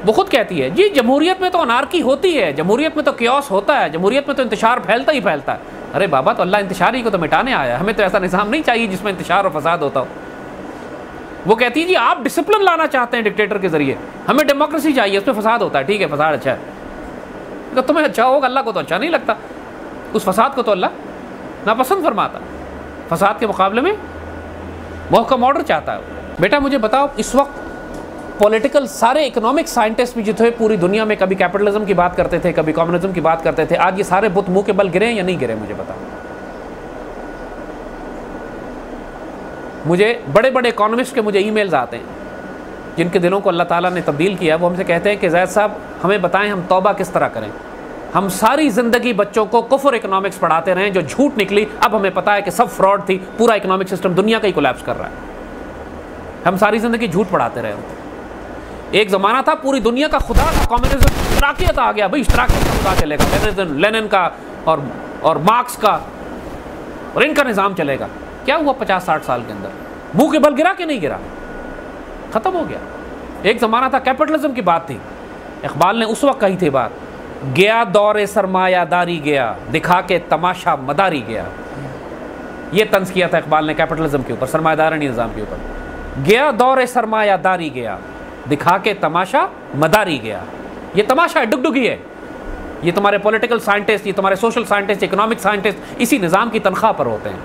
Speaker 1: وہ خود کہتی ہے جی جمہوریت میں تو انارکی ہوتی ہے، جمہوریت میں تو کیوس ہوتا ہے، جمہوریت میں تو انتشار پھیلتا ہی پھیلتا ہے. ارے بابا، تو اللہ انتشاری کو تو مٹانے آیا ہے، ہمیں تو ایسا نظام نہیں چاہیے جس میں انتشار اور فساد ہوتا ہو. وہ کہتی ہے جی آپ ڈسپلن لانا چاہتے ہیں ڈکٹیٹر کے ذریعے، ہمیں ڈیموکریسی چاہیے، اس میں فساد ہوتا ہے. ٹھیک ہے، فساد اچھا ہے، تو تمہیں اچھا ہوگا، اللہ کو تو اچھا نہیں لگتا. اس فساد کو تو اللہ ناپسند فرماتا. فساد کے مقابلے میں محکم آرڈر چاہتا ہے. بیٹا مجھے بتاؤ، اس وقت پولیٹیکل سارے اکنامک سائنٹسٹ بھی جو تھے پوری دنیا میں، کبھی کیپٹلزم کی بات کرتے تھے، کبھی کمیونزم کی بات کرتے تھے، آج یہ سارے بت منہ کے بل گرے ہیں یا نہیں گرے؟ مجھے بتاؤ. مجھے بڑے بڑے اکانومسٹ کے مجھے ای میلز آتے ہیں جن کے دلوں کو اللہ تعالیٰ نے تبدیل کیا. وہ ہم سے کہتے ہیں کہ زید صاحب ہمیں بتائیں ہم توبہ کس طرح کریں. ہم ساری زندگی بچوں کو کفر اکنامکس پڑھاتے رہے جو جھوٹ نکلی، اب ہمیں پتہ ہے کہ سب فراڈ تھی، پورا اکنامک سسٹم دنیا کا ہی کولیپس کر رہا ہے. ہم ساری زندگی جھوٹ پڑھاتے رہے. ایک زمانہ تھا پوری دنیا کا خدا کا کمیونزم، اشتراکیت آ گیا بھائی، اشتراکیت کا خدا چلے گا، لینن کا اور مارکس کا اور ان کا نظام چلے گا. کیا ہوا 50-60 سال کے اندر؟ منہ کے بل گرا کہ نہیں گرا؟ ختم ہو گیا. ایک زمانہ تھا کیپٹلزم کی بات تھی، اقبال نے اس وقت کہی تھی بات، گیا دور سرمایہ داری گیا، دکھا کے تماشا مداری گیا. یہ طنز کیا تھا اقبال نے کیپٹلزم کے اوپر، سرمایہ دارانی نظام کے اوپر. گیا دور سرمایہ داری گیا، دکھا کے تماشا مداری گیا. یہ تماشا ہے، ڈگڈگی ہے. یہ تمہارے پولیٹیکل سائنٹسٹ، یہ تمہارے سوشل سائنٹسٹ، اکنامک سائنٹسٹ اسی نظام کی تنخواہ پر ہوتے ہیں.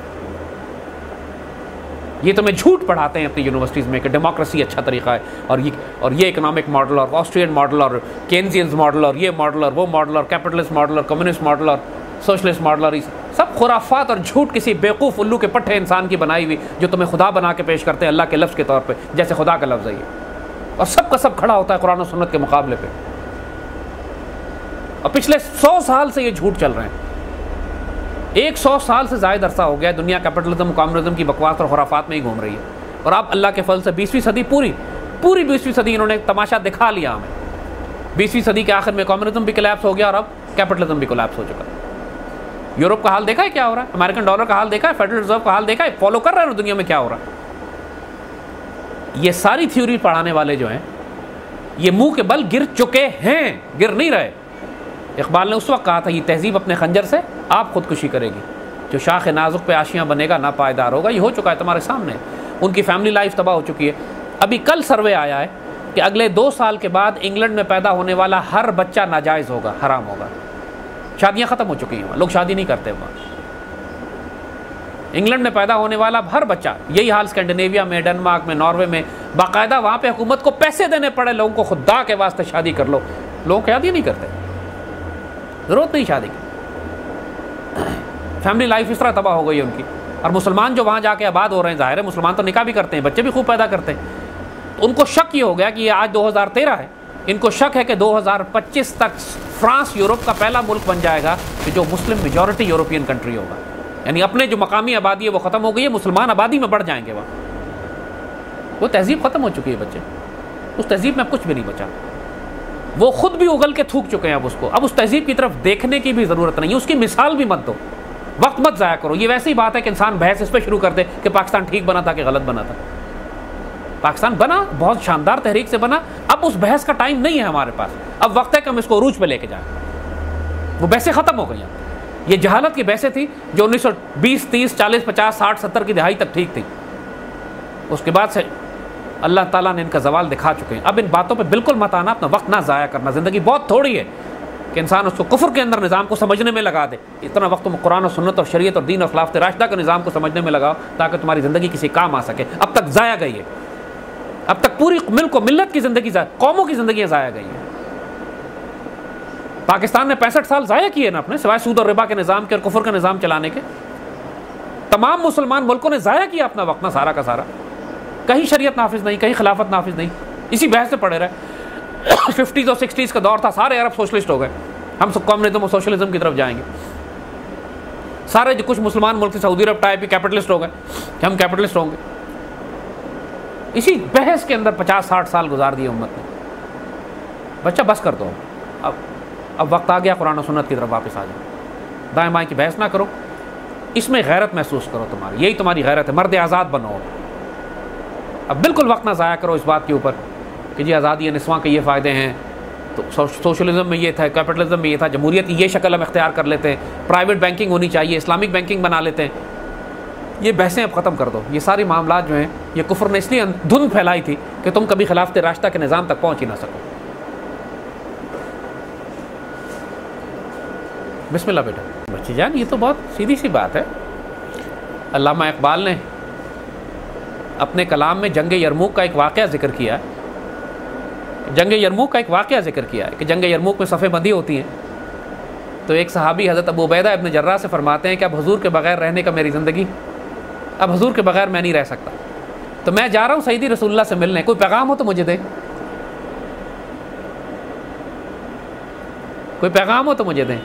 Speaker 1: یہ تمہیں جھوٹ پڑھاتے ہیں اپنی یونیورسٹیز میں کہ ڈیموکریسی اچھا طریقہ ہے، اور یہ اکنامک ماڈل، اور آسٹرین ماڈل، اور کینزینز ماڈل، اور یہ ماڈل، اور وہ ماڈل، اور کیپٹلسٹ ماڈل، اور کمیونسٹ ماڈل، اور سوشلسٹ ماڈل، اور سب خرافات اور جھوٹ کسی بیوقوف الو کے پٹھے انسان کی بنائی ہوئی جو تمہیں خدا بنا کے پیش کرتے ہیں اللہ کے لفظ کے طور پہ، جیسے خدا کا لفظ ہے یہ، اور سب کا سب کھڑا ہوتا ہے قرآن و سنت کے مقابلے پہ. اور پچھلے 100 سال سے یہ جھوٹ چل رہے ہیں. 100 سال سے زائد عرصہ ہو گیا دنیا کیپٹلزم، کمیونزم کی بکواس اور خرافات میں ہی گھوم رہی ہے. اور آپ اللہ کے فضل سے 20ویں صدی پوری 20ویں صدی انہوں نے تماشا دکھا لیا ہمیں. 20ویں صدی کے آخر میں کمیونزم بھی کولیپس ہو گیا اور اب کیپٹلزم بھی کولیپس ہو چکا. یورپ کا حال دیکھا ہے کیا ہو رہا ہے؟ امریکن ڈالر کا حال دیکھا ہے؟ فیڈرل ریزرو کا حال دیکھا ہے؟ فالو کر رہے ہیں دنیا میں کیا ہو رہا ہے. یہ ساری تھیوری پڑھانے والے جو ہیں یہ منہ کے بل گر چکے ہیں، گر نہیں رہے. اقبال نے اس وقت کہا تھا یہ تہذیب اپنے خنجر سے آپ خودکشی کرے گی، جو شاخ نازک پہ آشیاں بنے گا نا پائیدار ہوگا. یہ ہو چکا ہے تمہارے سامنے. ان کی فیملی لائف تباہ ہو چکی ہے. ابھی کل سروے آیا ہے کہ اگلے 2 سال کے بعد انگلینڈ میں پیدا ہونے والا ہر بچہ ناجائز ہوگا, حرام ہوگا. شادیاں ختم ہو چکی ہیں, لوگ شادی نہیں کرتے وہاں. انگلینڈ میں پیدا ہونے والا ہر بچہ, یہی حال اسکینڈینیویا میں, ڈنمارک میں, ناروے میں, باقاعدہ وہاں پہ حکومت کو پیسے دینے پڑے لوگوں کو, خدا کے واسطے شادی کر لو. لوگ شادی نہیں کرتے, ضرورت نہیں شادی کی. فیملی لائف اس طرح تباہ ہو گئی ہے ان کی. اور مسلمان جو وہاں جا کے آباد ہو رہے ہیں, ظاہر ہے مسلمان تو نکاح بھی کرتے ہیں, بچے بھی خوب پیدا کرتے ہیں, تو ان کو شک یہ ہو گیا کہ یہ آج 2013 ہے, ان کو شک ہے کہ 2025 تک فرانس یورپ کا پہلا ملک بن جائے گا کہ جو مسلم میجورٹی یورپین کنٹری ہوگا. یعنی اپنے جو مقامی آبادی ہے وہ ختم ہو گئی ہے, مسلمان آبادی میں بڑھ جائیں گے وہاں. وہ تہذیب ختم ہو چکی ہے بچے, اس تہذیب میں اب کچھ بھی نہیں بچا. وہ خود بھی اگل کے تھوک چکے ہیں اب اس کو. اب اس تہذیب کی طرف دیکھنے کی بھی ضرورت نہیں ہے, اس کی مثال بھی مت دو, وقت مت ضائع کرو. یہ ویسی بات ہے کہ انسان بحث اس پہ شروع کر دے کہ پاکستان ٹھیک بنا تھا کہ غلط بنا تھا. پاکستان بنا, بہت شاندار تحریک سے بنا. اب اس بحث کا ٹائم نہیں ہے ہمارے پاس. اب وقت ہے کہ ہم اس کو عروج پہ لے کے جائیں. وہ بحثیں ختم ہو گئی ہیں. یہ جہالت کی بحثیں تھیں جو 1920, 30, 40, 50, 60, 70 کی دہائی تک ٹھیک تھی. اس کے بعد سے اللہ تعالیٰ نے ان کا زوال دکھا چکے ہیں. اب ان باتوں پہ بالکل مت آنا, اپنا وقت نہ ضائع کرنا. زندگی بہت تھوڑی ہے کہ انسان اس کو کفر کے اندر نظام کو سمجھنے میں لگا دے. اتنا وقت تم قرآن و سنت اور شریعت اور دین اور خلافت راشدہ کے نظام کو سمجھنے میں لگاؤ تاکہ تمہاری زندگی کسی کام آ سکے. اب تک ضائع گئی ہے, اب تک پوری ملک و ملت کی زندگی, قوموں کی زندگیاں ضائع گئی ہیں. پاکستان نے 65 سال ضائع کیے نا اپنے, سوائے سود اور ربا کے نظام کے اور کفر کا نظام چلانے کے. تمام مسلمان ملکوں نے ضائع کیا اپنا وقت نا سارا کا سارا. کہیں شریعت نافذ نہیں, کہیں خلافت نافذ نہیں, اسی بحث سے پڑے رہے. 50s اور 60s کا دور تھا, سارے عرب سوشلسٹ ہو گئے, ہم سب کمیونزم اور سوشلزم کی طرف جائیں گے. سارے جو کچھ مسلمان ملک سعودی عرب ٹائپ کیپٹلسٹ ہو گئے کہ ہم کیپٹلسٹ ہوں گے. اسی بحث کے اندر 50-60 سال گزار دیے امت نے. بچہ بس کر دو, اب وقت آ گیا قرآن و سنت کی طرف واپس آ جاؤ. دائیں بائیں کی بحث نہ کرو, اس میں غیرت محسوس کرو. تمہاری یہی تمہاری غیرت ہے, مرد آزاد بنو. اب بالکل وقت نہ ضائع کرو اس بات کے اوپر کہ جی آزادی نسواں کے یہ فائدے ہیں, تو سوشلزم میں یہ تھا, کیپٹلزم میں یہ تھا, جمہوریت کی یہ شکل ہم اختیار کر لیتے ہیں, پرائیویٹ بینکنگ ہونی چاہیے, اسلامک بینکنگ بنا لیتے ہیں. یہ بحثیں اب ختم کر دو. یہ ساری معاملات جو ہیں یہ کفر نے اس لیے دھند پھیلائی تھی کہ تم کبھی خلافت راشدہ کے نظام تک پہنچ ہی نہ سکو. بسم اللہ بیٹا. بچی جان یہ تو بہت سیدھی سی بات ہے. علامہ اقبال نے اپنے کلام میں جنگ یرموک کا ایک واقعہ ذکر کیا. جنگ یرموک کا ایک واقعہ ذکر کیا ہے کہ جنگ یرموک میں صفیں بندی ہوتی ہیں, تو ایک صحابی حضرت ابو عبیدہ ابن جراح سے فرماتے ہیں کہ اب حضور کے بغیر رہنے کا میری زندگی, اب حضور کے بغیر میں نہیں رہ سکتا, تو میں جا رہا ہوں سیدی رسول اللہ سے ملنے, کوئی پیغام ہو تو مجھے دیں, کوئی پیغام ہو تو مجھے دیں.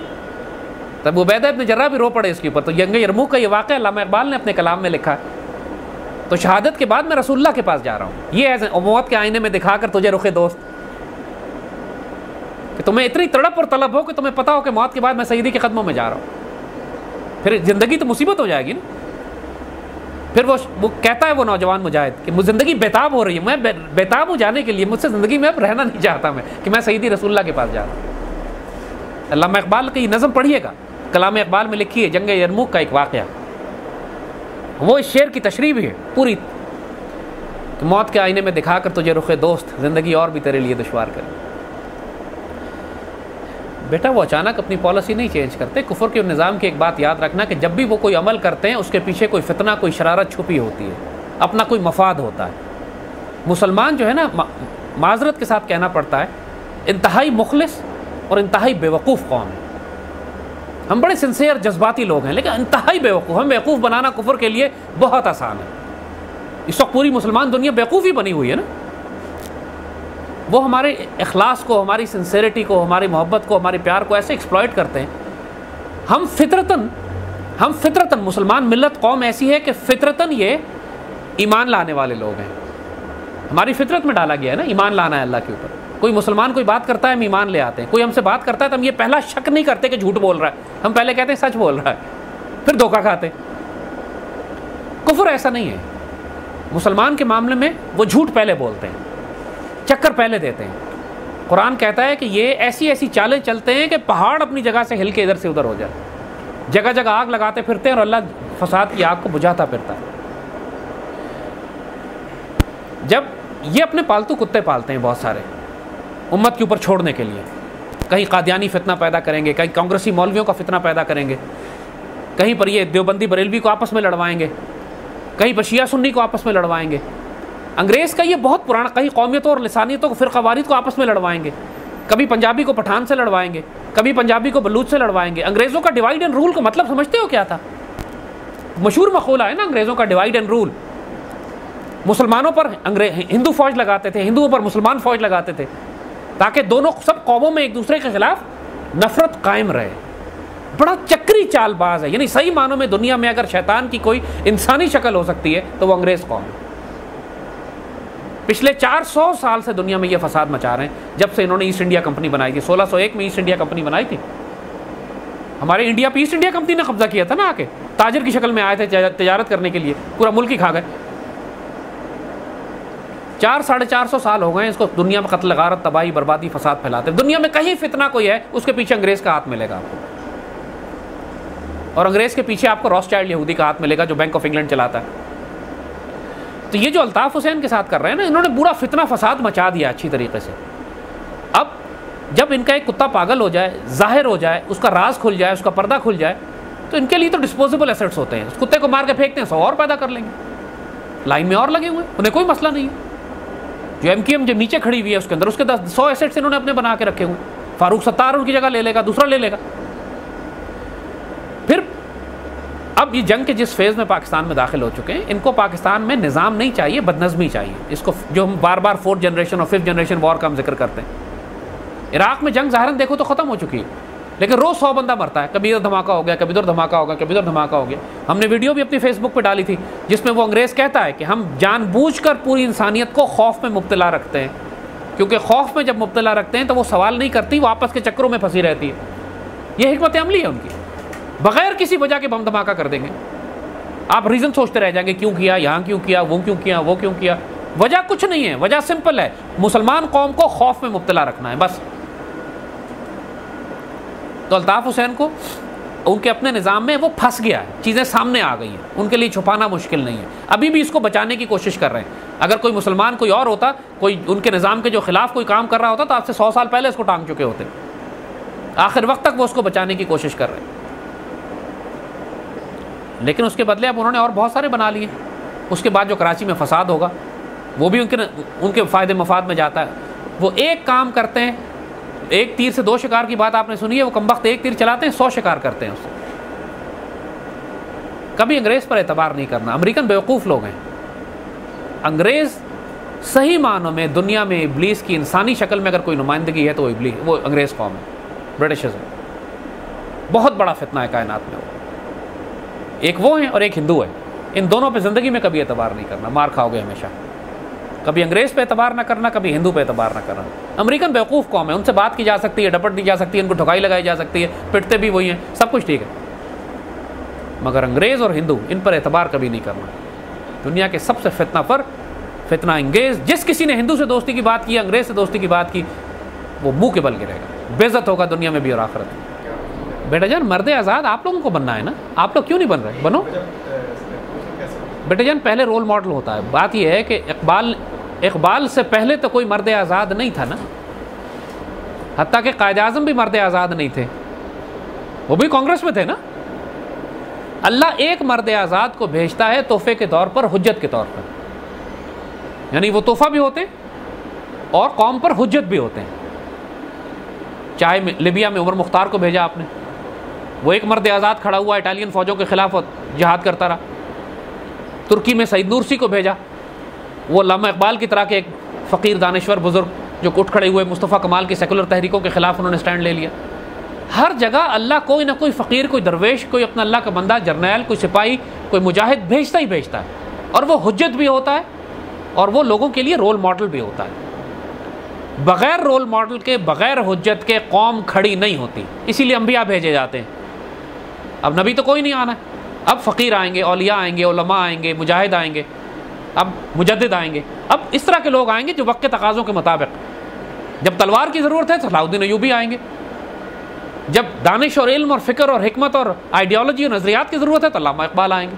Speaker 1: تو ابو عبیدہ ابن جراح بھی رو پڑے اس کے اوپر. تو جنگ یرموک کا یہ واقعہ علامہ اقبال نے اپنے کلام میں لکھا ہے. تو شہادت کے بعد میں رسول اللہ کے پاس جا رہا ہوں, یہ ایسے موت کے آئینے میں دکھا کر تجھے رخ دوست, کہ تمہیں اتنی تڑپ اور طلب ہو کہ تمہیں پتا ہو کہ موت کے بعد میں سیدی کے قدموں میں جا رہا ہوں. پھر زندگی تو مصیبت ہو جائے گی نا. پھر وہ کہتا ہے وہ نوجوان مجاہد کہ مجھے زندگی بیتاب ہو رہی ہے, میں بیتاب ہوں جانے کے لیے, مجھ سے زندگی میں اب رہنا نہیں چاہتا میں کہ میں سیدی رسول اللہ کے پاس جا رہا ہوں. علامہ اقبال کی نظم پڑھیے گا, کلام اقبال میں لکھی ہے جنگ یرموک کا ایک واقعہ. وہ اس شعر کی تشریح بھی ہے پوری کہ موت کے آئینے میں دکھا کر تجھے رخ دوست, زندگی اور بھی تیرے لیے دشوار کرے. بیٹا وہ اچانک اپنی پالیسی نہیں چینج کرتے. کفر کے نظام کی ایک بات یاد رکھنا کہ جب بھی وہ کوئی عمل کرتے ہیں اس کے پیچھے کوئی فتنہ, کوئی شرارت چھپی ہوتی ہے, اپنا کوئی مفاد ہوتا ہے. مسلمان جو ہے نا, معذرت کے ساتھ کہنا پڑتا ہے, انتہائی مخلص اور انتہائی بیوقوف قوم ہے. ہم بڑے سنسیئر جذباتی لوگ ہیں لیکن انتہائی بیوقوف. ہم بیوقوف بنانا کفر کے لیے بہت آسان ہے. اس وقت پوری مسلمان دنیا بیوقوف ہی بنی ہوئی ہے نا. وہ ہمارے اخلاص کو, ہماری سنسیریٹی کو, ہماری محبت کو, ہمارے پیار کو ایسے ایکسپلائٹ کرتے ہیں. ہم فطرتاً مسلمان ملت قوم ایسی ہے کہ فطرتاً یہ ایمان لانے والے لوگ ہیں. ہماری فطرت میں ڈالا گیا ہے نا ایمان لانا ہے اللہ کے اوپر. کوئی مسلمان کوئی بات کرتا ہے ہم ایمان لے آتے ہیں, کوئی ہم سے بات کرتا ہے تو ہم یہ پہلا شک نہیں کرتے کہ جھوٹ بول رہا ہے, ہم پہلے کہتے ہیں سچ بول رہا ہے, پھر دھوکہ کھاتے. کفر ایسا نہیں ہے. مسلمان کے معاملے میں وہ جھوٹ پہلے بولتے ہیں, چکر پہلے دیتے ہیں. قرآن کہتا ہے کہ یہ ایسی ایسی چالیں چلتے ہیں کہ پہاڑ اپنی جگہ سے ہل کے ادھر سے ادھر ہو جائے. جگہ جگہ آگ لگاتے پھرتے ہیں اور اللہ فساد کی آگ کو بجھاتا پھرتا ہے. جب یہ اپنے پالتو کتے پالتے ہیں بہت سارے امت کے اوپر چھوڑنے کے لیے، کہیں قادیانی فتنہ پیدا کریں گے، کہیں کانگریسی مولویوں کا فتنہ پیدا کریں گے، کہیں پر یہ دیوبندی بریلوی کو آپس میں لڑوائیں گے، کہیں پر شیعہ سنی کو آپس میں لڑوائیں گے. انگریز کا یہ بہت پرانا، کہیں قومیتوں اور لسانیتوں کو، فرقہ واریت کو آپس میں لڑوائیں گے، کبھی پنجابی کو پٹھان سے لڑوائیں گے، کبھی پنجابی کو بلوچ سے لڑوائیں گے. انگریزوں کا ڈیوائڈ اینڈ رول کو مطلب سمجھتے ہو کیا تھا؟ مشہور مقولہ ہے نا انگریزوں کا ڈیوائڈ اینڈ رول. مسلمانوں پر ہندو فوج لگاتے تھے، ہندوؤں پر مسلمان فوج لگاتے تھے، تاکہ دونوں سب قوموں میں ایک دوسرے کے خلاف نفرت قائم رہے. بڑا چکری چال باز ہے. یعنی صحیح معنوں میں دنیا میں اگر شیطان کی کوئی انسانی شکل ہو سکتی ہے تو وہ انگریز قوم ہے. پچھلے 400 سال سے دنیا میں یہ فساد مچا رہے ہیں، جب سے انہوں نے ایسٹ انڈیا کمپنی بنائی تھی. 1601 میں ایسٹ انڈیا کمپنی بنائی تھی. ہمارے انڈیا پہ ایسٹ انڈیا کمپنی نے قبضہ کیا تھا نا، آ کے تاجر کی شکل میں آئے تھے تجارت کرنے کے لیے، پورا ملک ہی کھا گئے. 400-450 سال ہو گئے ہیں اس کو دنیا میں قتل غارت، تباہی، بربادی، فساد پھیلاتے. دنیا میں کہیں فتنہ کوئی ہے اس کے پیچھے انگریز کا ہاتھ ملے گا آپ کو، اور انگریز کے پیچھے آپ کو راس چائلڈ یہودی کا ہاتھ ملے گا جو بینک آف انگلینڈ چلاتا ہے. تو یہ جو الطاف حسین کے ساتھ کر رہے ہیں نا، انہوں نے پورا فتنہ فساد مچا دیا اچھی طریقے سے. اب جب ان کا ایک کتا پاگل ہو جائے، ظاہر ہو جائے، اس کا راز کھل جائے، اس کا پردہ کھل جائے، تو ان کے لیے تو ڈسپوزیبل ایسٹس ہوتے ہیں. اس کتے کو مار کے پھینکتے ہیں، 100 اور پیدا کر لیں گے، لائن میں اور لگے ہوئے ہیں، انہیں کوئی مسئلہ نہیں ہے. جو ایم کیو ایم جو نیچے کھڑی ہوئی ہے اس کے اندر، اس کے 100 ایسٹس انہوں نے اپنے بنا کے رکھے ہوئے. فاروق ستار ان کی جگہ لے لے گا، دوسرا لے لے گا. پھر اب یہ جنگ کے جس فیز میں پاکستان میں داخل ہو چکے ہیں، ان کو پاکستان میں نظام نہیں چاہیے، بدنظمی چاہیے. اس کو جو ہم بار بار 4th جنریشن اور 5th جنریشن وار کا ہم ذکر کرتے ہیں. عراق میں جنگ ظاہراً دیکھو تو ختم ہو چکی ہے، لیکن روز 100 بندہ مرتا ہے. کبھی ادھر دھماکہ ہو گیا، کبھی ادھر دھماکہ ہو گیا، کبھی ادھر دھماکہ ہو گیا. ہم نے ویڈیو بھی اپنی فیس بک پہ ڈالی تھی جس میں وہ انگریز کہتا ہے کہ ہم جان بوجھ کر پوری انسانیت کو خوف میں مبتلا رکھتے ہیں، کیونکہ خوف میں جب مبتلا رکھتے ہیں تو وہ سوال نہیں کرتی، وہ آپس کے چکروں میں پھنسی رہتی ہے. یہ حکمت عملی ہے ان کی. بغیر کسی وجہ کے بم دھماکہ کر دیں گے. آپ ریزن سوچتے رہ جائیں گے، کیوں کیا، یہاں کیوں کیا، وہ کیوں کیا، وہ کیوں کیا. وجہ کچھ نہیں ہے، وجہ سمپل ہے، مسلمان قوم کو خوف میں مبتلا رکھنا ہے بس. تو الطاف حسین کو ان کے اپنے نظام میں وہ پھنس گیا ہے، چیزیں سامنے آ گئی ہیں، ان کے لیے چھپانا مشکل نہیں ہے. ابھی بھی اس کو بچانے کی کوشش کر رہے ہیں. اگر کوئی مسلمان کوئی اور ہوتا، کوئی ان کے نظام کے جو خلاف کوئی کام کر رہا ہوتا تو آپ سے 100 سال پہلے اس کو ٹانگ چکے ہوتے. آخر وقت تک وہ اس کو بچانے کی کوشش کر رہے ہیں، لیکن اس کے بدلے اب انہوں نے اور بہت سارے بنا لیے. اس کے بعد جو کراچی میں فساد ہوگا وہ بھی ان کے فائدے مفاد میں جاتا ہے. وہ ایک کام کرتے ہیں، ایک تیر سے 2 شکار کی بات آپ نے سنی ہے. وہ کمبخت ایک تیر چلاتے ہیں، 100 شکار کرتے ہیں اس سے. کبھی انگریز پر اعتبار نہیں کرنا. امریکن بیوقوف لوگ ہیں. انگریز صحیح معنوں میں دنیا میں ابلیس کی انسانی شکل میں اگر کوئی نمائندگی ہے تو وہ انگریز قوم ہے، برٹشزم. بہت بڑا فتنہ ہے کائنات میں. ایک وہ ہیں اور ایک ہندو ہے. ان دونوں پہ زندگی میں کبھی اعتبار نہیں کرنا، مار کھاؤ گے ہمیشہ. کبھی انگریز پہ اعتبار نہ کرنا، کبھی ہندو پہ اعتبار نہ کرنا. امریکن بیوقوف قوم ہے، ان سے بات کی جا سکتی ہے، ڈپٹ دی جا سکتی ہے، ان کو ٹھکائی لگائی جا سکتی ہے، پٹتے بھی وہی ہیں، سب کچھ ٹھیک ہے. مگر انگریز اور ہندو، ان پر اعتبار کبھی نہیں کرنا. دنیا کے سب سے فتنہ انگیز، جس کسی نے ہندو سے دوستی کی بات کی، انگریز سے دوستی کی بات کی، وہ منہ کے بل گرے گا، بے عزت ہوگا دنیا میں بھی اور آخرت میں. بیٹا جان مرد آزاد آپ لوگوں کو بننا ہے نا، آپ لوگ کیوں نہیں بن رہے؟ بنو بیٹا جان. پہلے رول ماڈل ہوتا ہے. بات یہ ہے کہ اقبال سے پہلے تو کوئی مرد آزاد نہیں تھا نا، حتیٰ کہ قائد اعظم بھی مرد آزاد نہیں تھے، وہ بھی کانگریس میں تھے نا. اللہ ایک مرد آزاد کو بھیجتا ہے تحفے کے طور پر، حجت کے طور پر. یعنی وہ تحفہ بھی ہوتے ہیں اور قوم پر حجت بھی ہوتے ہیں. چاہے لیبیا میں عمر مختار کو بھیجا آپ نے، وہ ایک مرد آزاد کھڑا ہوا اٹالین فوجوں کے خلاف جہاد کرتا رہا. ترکی میں سعید نورسی کو بھیجا، وہ علامہ اقبال کی طرح کے ایک فقیر دانشور بزرگ جو اٹھ کھڑے ہوئے مصطفیٰ کمال کی سیکولر تحریکوں کے خلاف انہوں نے سٹینڈ لے لیا. ہر جگہ اللہ کوئی نہ کوئی فقیر، کوئی درویش، کوئی اپنا اللہ کا بندہ، جرنیل، کوئی سپاہی، کوئی مجاہد بھیجتا ہی بھیجتا ہے. اور وہ حجت بھی ہوتا ہے اور وہ لوگوں کے لیے رول ماڈل بھی ہوتا ہے. بغیر رول ماڈل کے، بغیر حجت کے قوم کھڑی نہیں ہوتی. اسی لیے انبیاء بھیجے جاتے ہیں. اب نبی تو کوئی نہیں آنا ہے، اب فقیر آئیں گے، اولیاء آئیں گے، علماء آئیں گے، مجاہد آئیں گے، اب مجدد آئیں گے. اب اس طرح کے لوگ آئیں گے جو وقت کے تقاضوں کے مطابق. جب تلوار کی ضرورت ہے صلاح الدین ایوبی آئیں گے. جب دانش اور علم اور فکر اور حکمت اور آئیڈیالوجی اور نظریات کی ضرورت ہے تو علامہ اقبال آئیں گے.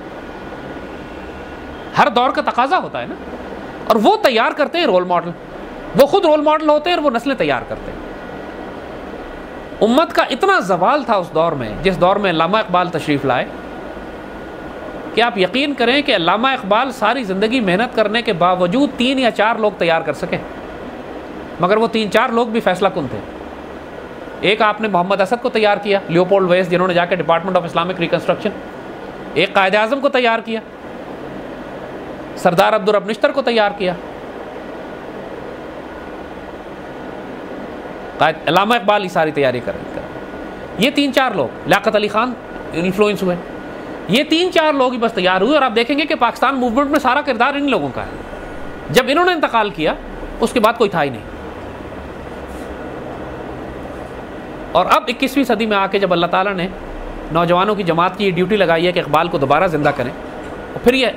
Speaker 1: ہر دور کا تقاضا ہوتا ہے نا. اور وہ تیار کرتے ہیں رول ماڈل، وہ خود رول ماڈل ہوتے ہیں اور وہ نسلیں تیار کرتے ہیں۔ امت کا اتنا زوال تھا اس دور میں، جس دور میں علامہ اقبال تشریف لائے، کہ آپ یقین کریں کہ علامہ اقبال ساری زندگی محنت کرنے کے باوجود 3 یا 4 لوگ تیار کر سکے، مگر وہ 3-4 لوگ بھی فیصلہ کن تھے۔ ایک آپ نے محمد اسد کو تیار کیا، لیوپولڈ ویس جنہوں نے جا کے ڈپارٹمنٹ آف اسلامک ریکنسٹرکشن، ایک قائد اعظم کو تیار کیا، سردار عبدالرب نشتر کو تیار کیا، علامہ اقبال کی ساری تیاری کر رہے تھے۔ یہ 3-4 لوگ، لیاقت علی خان انفلوئنس ہوئے، یہ 3-4 لوگ ہی بس تیار ہوئے، اور آپ دیکھیں گے کہ پاکستان موومنٹ میں سارا کردار ان لوگوں کا ہے۔ جب انہوں نے انتقال کیا اس کے بعد کوئی تھا ہی نہیں۔ اور اب 21ویں صدی میں آ کے جب اللہ تعالیٰ نے نوجوانوں کی جماعت کی یہ ڈیوٹی لگائی ہے کہ اقبال کو دوبارہ زندہ کریں، اور پھر یہ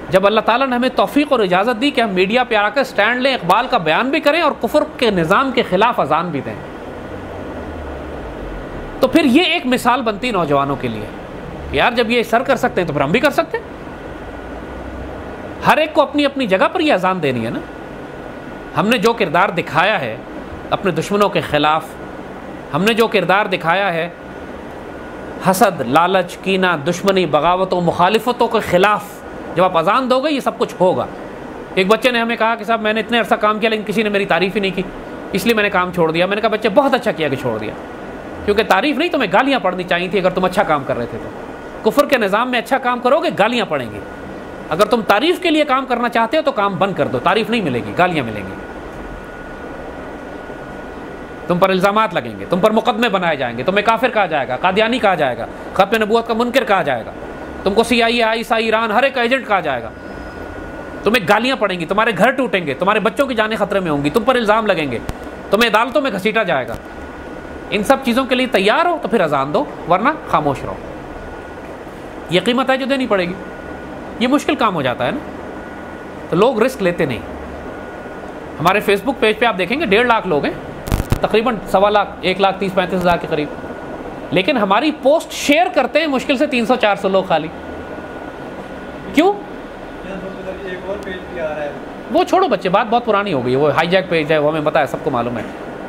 Speaker 1: جب اللہ تعالیٰ نے ہمیں توفیق اور اجازت دی کہ ہم میڈیا پہ آ کر سٹینڈ لیں، اقبال کا بیان بھی کریں اور کفر کے نظام کے خلاف اذان بھی دیں، تو پھر یہ ایک مثال بنتی نوجوانوں کے لیے کہ یار جب یہ سر کر سکتے ہیں تو پھر ہم بھی کر سکتے ہیں۔ ہر ایک کو اپنی اپنی جگہ پر یہ اذان دینی ہے نا۔ ہم نے جو کردار دکھایا ہے اپنے دشمنوں کے خلاف، ہم نے جو کردار دکھایا ہے حسد، لالچ، کینہ، دشمنی، بغاوتوں، مخالفتوں کے خلاف، جب آپ اذان دو گے یہ سب کچھ ہوگا۔ ایک بچے نے ہمیں کہا کہ صاحب میں نے اتنے عرصہ کام کیا لیکن کسی نے میری تعریف ہی نہیں کی، اس لیے میں نے کام چھوڑ دیا۔ میں نے کہا بچے بہت اچھا کیا کہ چھوڑ دیا، کیونکہ تعریف نہیں تمہیں گالیاں پڑنی چاہیے تھی اگر تم اچھا کام کر رہے تھے تو۔ کفر کے نظام میں اچھا کام کرو گے گالیاں پڑیں گی، اگر تم تعریف کے لیے کام کرنا چاہتے ہو تو کام بند کر دو، تعریف نہیں ملے گی، گالیاں ملیں گی، تم پر الزامات لگیں گے، تم پر مقدمے بنائے جائیں گے، تمہیں کافر کہا جائے گا، قادیانی کہا جائے گا، ختم نبوت کا منکر کہا جائے گا، تم کو CIA، ISI، ایران ہر ایک کا ایجنٹ کہا جائے گا، تمہیں گالیاں پڑیں گی، تمہارے گھر ٹوٹیں گے، تمہارے بچوں کی جانیں خطرے میں ہوں گی، تم پر الزام لگیں گے، تمہیں عدالتوں میں گھسیٹا جائے گا۔ ان سب چیزوں کے لیے تیار ہو تو پھر اذان دو، ورنہ خاموش رہو۔ یہ قیمت ہے جو دینی پڑے گی، یہ مشکل کام ہو جاتا ہے نا، تو لوگ رسک لیتے نہیں۔ ہمارے فیس بک پیج پہ آپ دیکھیں گے 1.5 لاکھ لوگ ہیں، تقریباً 1.25 لاکھ، 1,30,35 ہزار کے قریب، لیکن ہماری پوسٹ شیئر کرتے ہیں مشکل سے 300-400 لوگ خالی۔ کیوں؟ وہ چھوڑو بچے، بات بہت پرانی ہو گئی ہے، وہ ہائی جیک پیج ہے، وہ ہمیں پتا ہے، سب کو معلوم ہے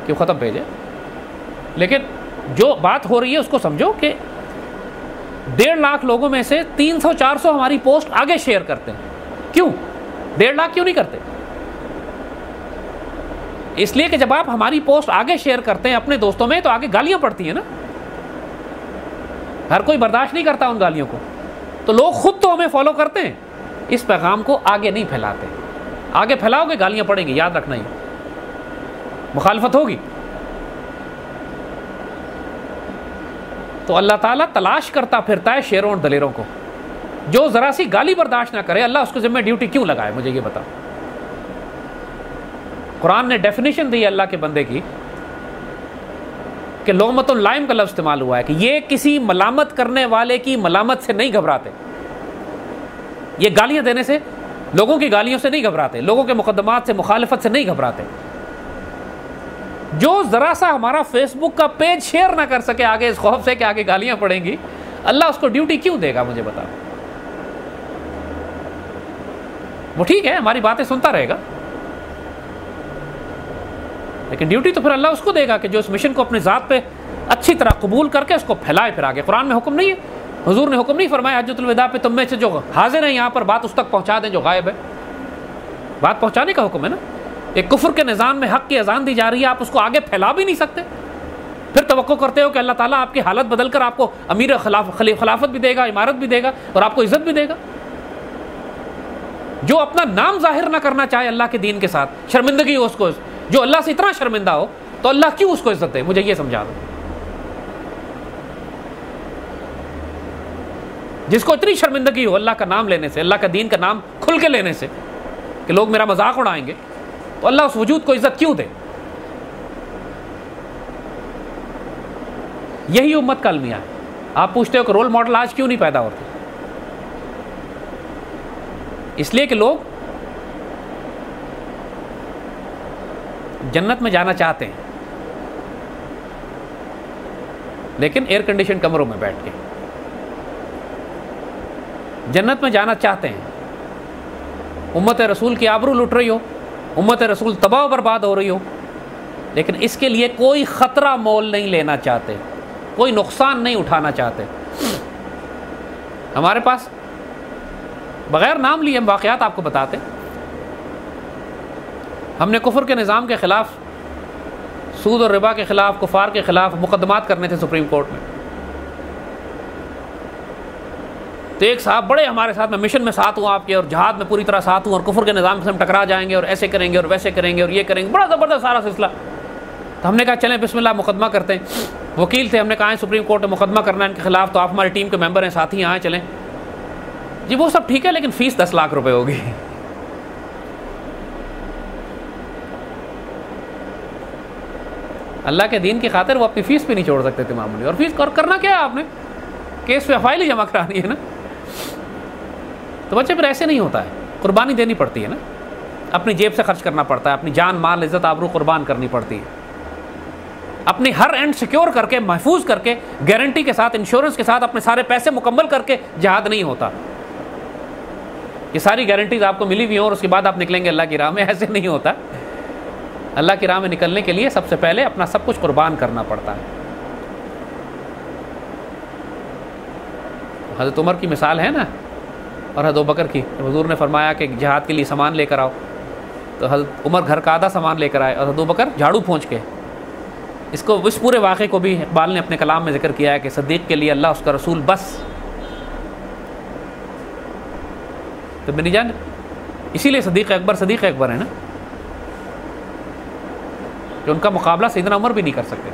Speaker 1: کہ وہ ختم پیج ہے، لیکن جو بات ہو رہی ہے اس کو سمجھو کہ 1.5 لاکھ لوگوں میں سے 300-400 ہماری پوسٹ آگے شیئر کرتے ہیں۔ کیوں 1.5 لاکھ کیوں نہیں کرتے؟ اس لیے کہ جب آپ ہماری پوسٹ آگے شیئر کرتے ہیں اپنے دوستوں میں تو آگے گالیاں پڑتی ہیں نا، ہر کوئی برداشت نہیں کرتا ان گالیوں کو، تو لوگ خود تو ہمیں فالو کرتے ہیں، اس پیغام کو آگے نہیں پھیلاتے۔ آگے پھیلاؤ گے گالیاں پڑیں گی، یاد رکھنا ہی، مخالفت ہوگی۔ تو اللہ تعالیٰ تلاش کرتا پھرتا ہے شیروں اور دلیروں کو، جو ذرا سی گالی برداشت نہ کرے اللہ اس کو ذمہ ڈیوٹی کیوں لگائے؟ مجھے یہ بتا۔ قرآن نے ڈیفینیشن دی ہے اللہ کے بندے کی کہ لغمۃ اللائم کا لفظ استعمال ہوا ہے کہ یہ کسی ملامت کرنے والے کی ملامت سے نہیں گھبراتے، یہ گالیاں دینے سے، لوگوں کی گالیوں سے نہیں گھبراتے، لوگوں کے مقدمات سے، مخالفت سے نہیں گھبراتے۔ جو ذرا سا ہمارا فیس بک کا پیج شیئر نہ کر سکے آگے اس خوف سے کہ آگے گالیاں پڑیں گی، اللہ اس کو ڈیوٹی کیوں دے گا؟ مجھے بتاؤ۔ وہ ٹھیک ہے ہماری باتیں سنتا رہے گا، لیکن ڈیوٹی تو پھر اللہ اس کو دے گا کہ جو اس مشن کو اپنے ذات پہ اچھی طرح قبول کر کے اس کو پھیلائے پھر آگے۔ قرآن میں حکم نہیں ہے، حضور نے حکم نہیں فرمایا حجۃ الوداع پہ تم میں سے جو حاضر ہیں یہاں پر بات اس تک پہنچا دیں جو غائب ہے، بات پہنچانے کا حکم ہے نا۔ ایک کفر کے نظام میں حق کی اذان دی جا رہی ہے، آپ اس کو آگے پھیلا بھی نہیں سکتے، پھر توقع کرتے ہو کہ اللہ تعالیٰ آپ کی حالت بدل کر آپ کو امیر خلافت بھی دے گا، امارت بھی دے گا اور آپ کو عزت بھی دے گا۔ جو اپنا نام ظاہر نہ کرنا چاہے اللہ کے دین کے ساتھ، شرمندگی ہو اس کو، جو اللہ سے اتنا شرمندہ ہو تو اللہ کیوں اس کو عزت دے؟ مجھے یہ سمجھا دو۔ جس کو اتنی شرمندگی ہو اللہ کا نام لینے سے، اللہ کا دین کا نام کھل کے لینے سے کہ لوگ میرا مذاق اڑائیں گے، تو اللہ اس وجود کو عزت کیوں دے؟ یہی امت کا المیہ ہے۔ آپ پوچھتے ہو کہ رول ماڈل آج کیوں نہیں پیدا ہوتے؟ اس لیے کہ لوگ جنت میں جانا چاہتے ہیں لیکن ایئر کنڈیشن کمروں میں بیٹھ کے، جنت میں جانا چاہتے ہیں امت رسول کی آبرو لٹ رہی ہو، امت رسول تباہ و برباد ہو رہی ہو، لیکن اس کے لیے کوئی خطرہ مول نہیں لینا چاہتے، کوئی نقصان نہیں اٹھانا چاہتے۔ ہمارے پاس بغیر نام لیے ہم واقعات آپ کو بتاتے، ہم نے کفر کے نظام کے خلاف، سود اور ربا کے خلاف، کفار کے خلاف مقدمات کرنے تھے سپریم کورٹ میں، تو ایک صاحب بڑے ہمارے ساتھ، میں مشن میں ساتھ ہوں آپ کے، اور جہاد میں پوری طرح ساتھ ہوں، اور کفر کے نظام سے ہم ٹکرا جائیں گے، اور ایسے کریں گے اور ویسے کریں گے اور یہ کریں گے، بڑا زبردست سارا سلسلہ۔ تو ہم نے کہا چلیں بسم اللہ مقدمہ کرتے ہیں۔ وکیل تھے، ہم نے کہا ہے سپریم کورٹ میں مقدمہ کرنا ہے ان کے خلاف، تو آپ ہماری ٹیم کے ممبر ہیں، ساتھی آئیں چلیں۔ جی وہ سب ٹھیک ہے، لیکن فیس 10 لاکھ روپے ہوگی۔ اللہ کے دین کی خاطر وہ اپنی فیس پہ نہیں چھوڑ سکتے تھے معمولی، اور فیس کرنا کیا ہے آپ نے، کیس پہ فائل ہی جمع کرانی ہے نا۔ تو بچے پھر ایسے نہیں ہوتا ہے، قربانی دینی پڑتی ہے نا، اپنی جیب سے خرچ کرنا پڑتا ہے، اپنی جان مال عزت آبرو قربان کرنی پڑتی ہے، اپنی ہر اینڈ سیکیور کر کے، محفوظ کر کے، گارنٹی کے ساتھ، انشورنس کے ساتھ، اپنے سارے پیسے مکمل کر کے جہاد نہیں ہوتا۔ یہ ساری گارنٹیز آپ کو ملی ہوئی ہوں اور اس کے بعد آپ نکلیں گے اللہ کی راہ میں، ایسے نہیں ہوتا۔ اللہ کی راہ میں نکلنے کے لیے سب سے پہلے اپنا سب کچھ قربان کرنا پڑتا ہے۔ حضرت عمر کی مثال ہے نا، اور حضرت ابوبکر کی، حضور نے فرمایا کہ جہاد کے لیے سامان لے کر آؤ، تو حضرت عمر گھر کا آدھا سامان لے کر آئے، اور حضرت ابوبکر جھاڑو پھونچ کے۔ اس پورے واقعے کو بھی اقبال نے اپنے کلام میں ذکر کیا ہے کہ صدیق کے لیے اللہ اس کا رسول بس۔ تو بنی جان، اسی لیے صدیق اکبر ہے نا، کہ ان کا مقابلہ سیدنا عمر بھی نہیں کر سکتے۔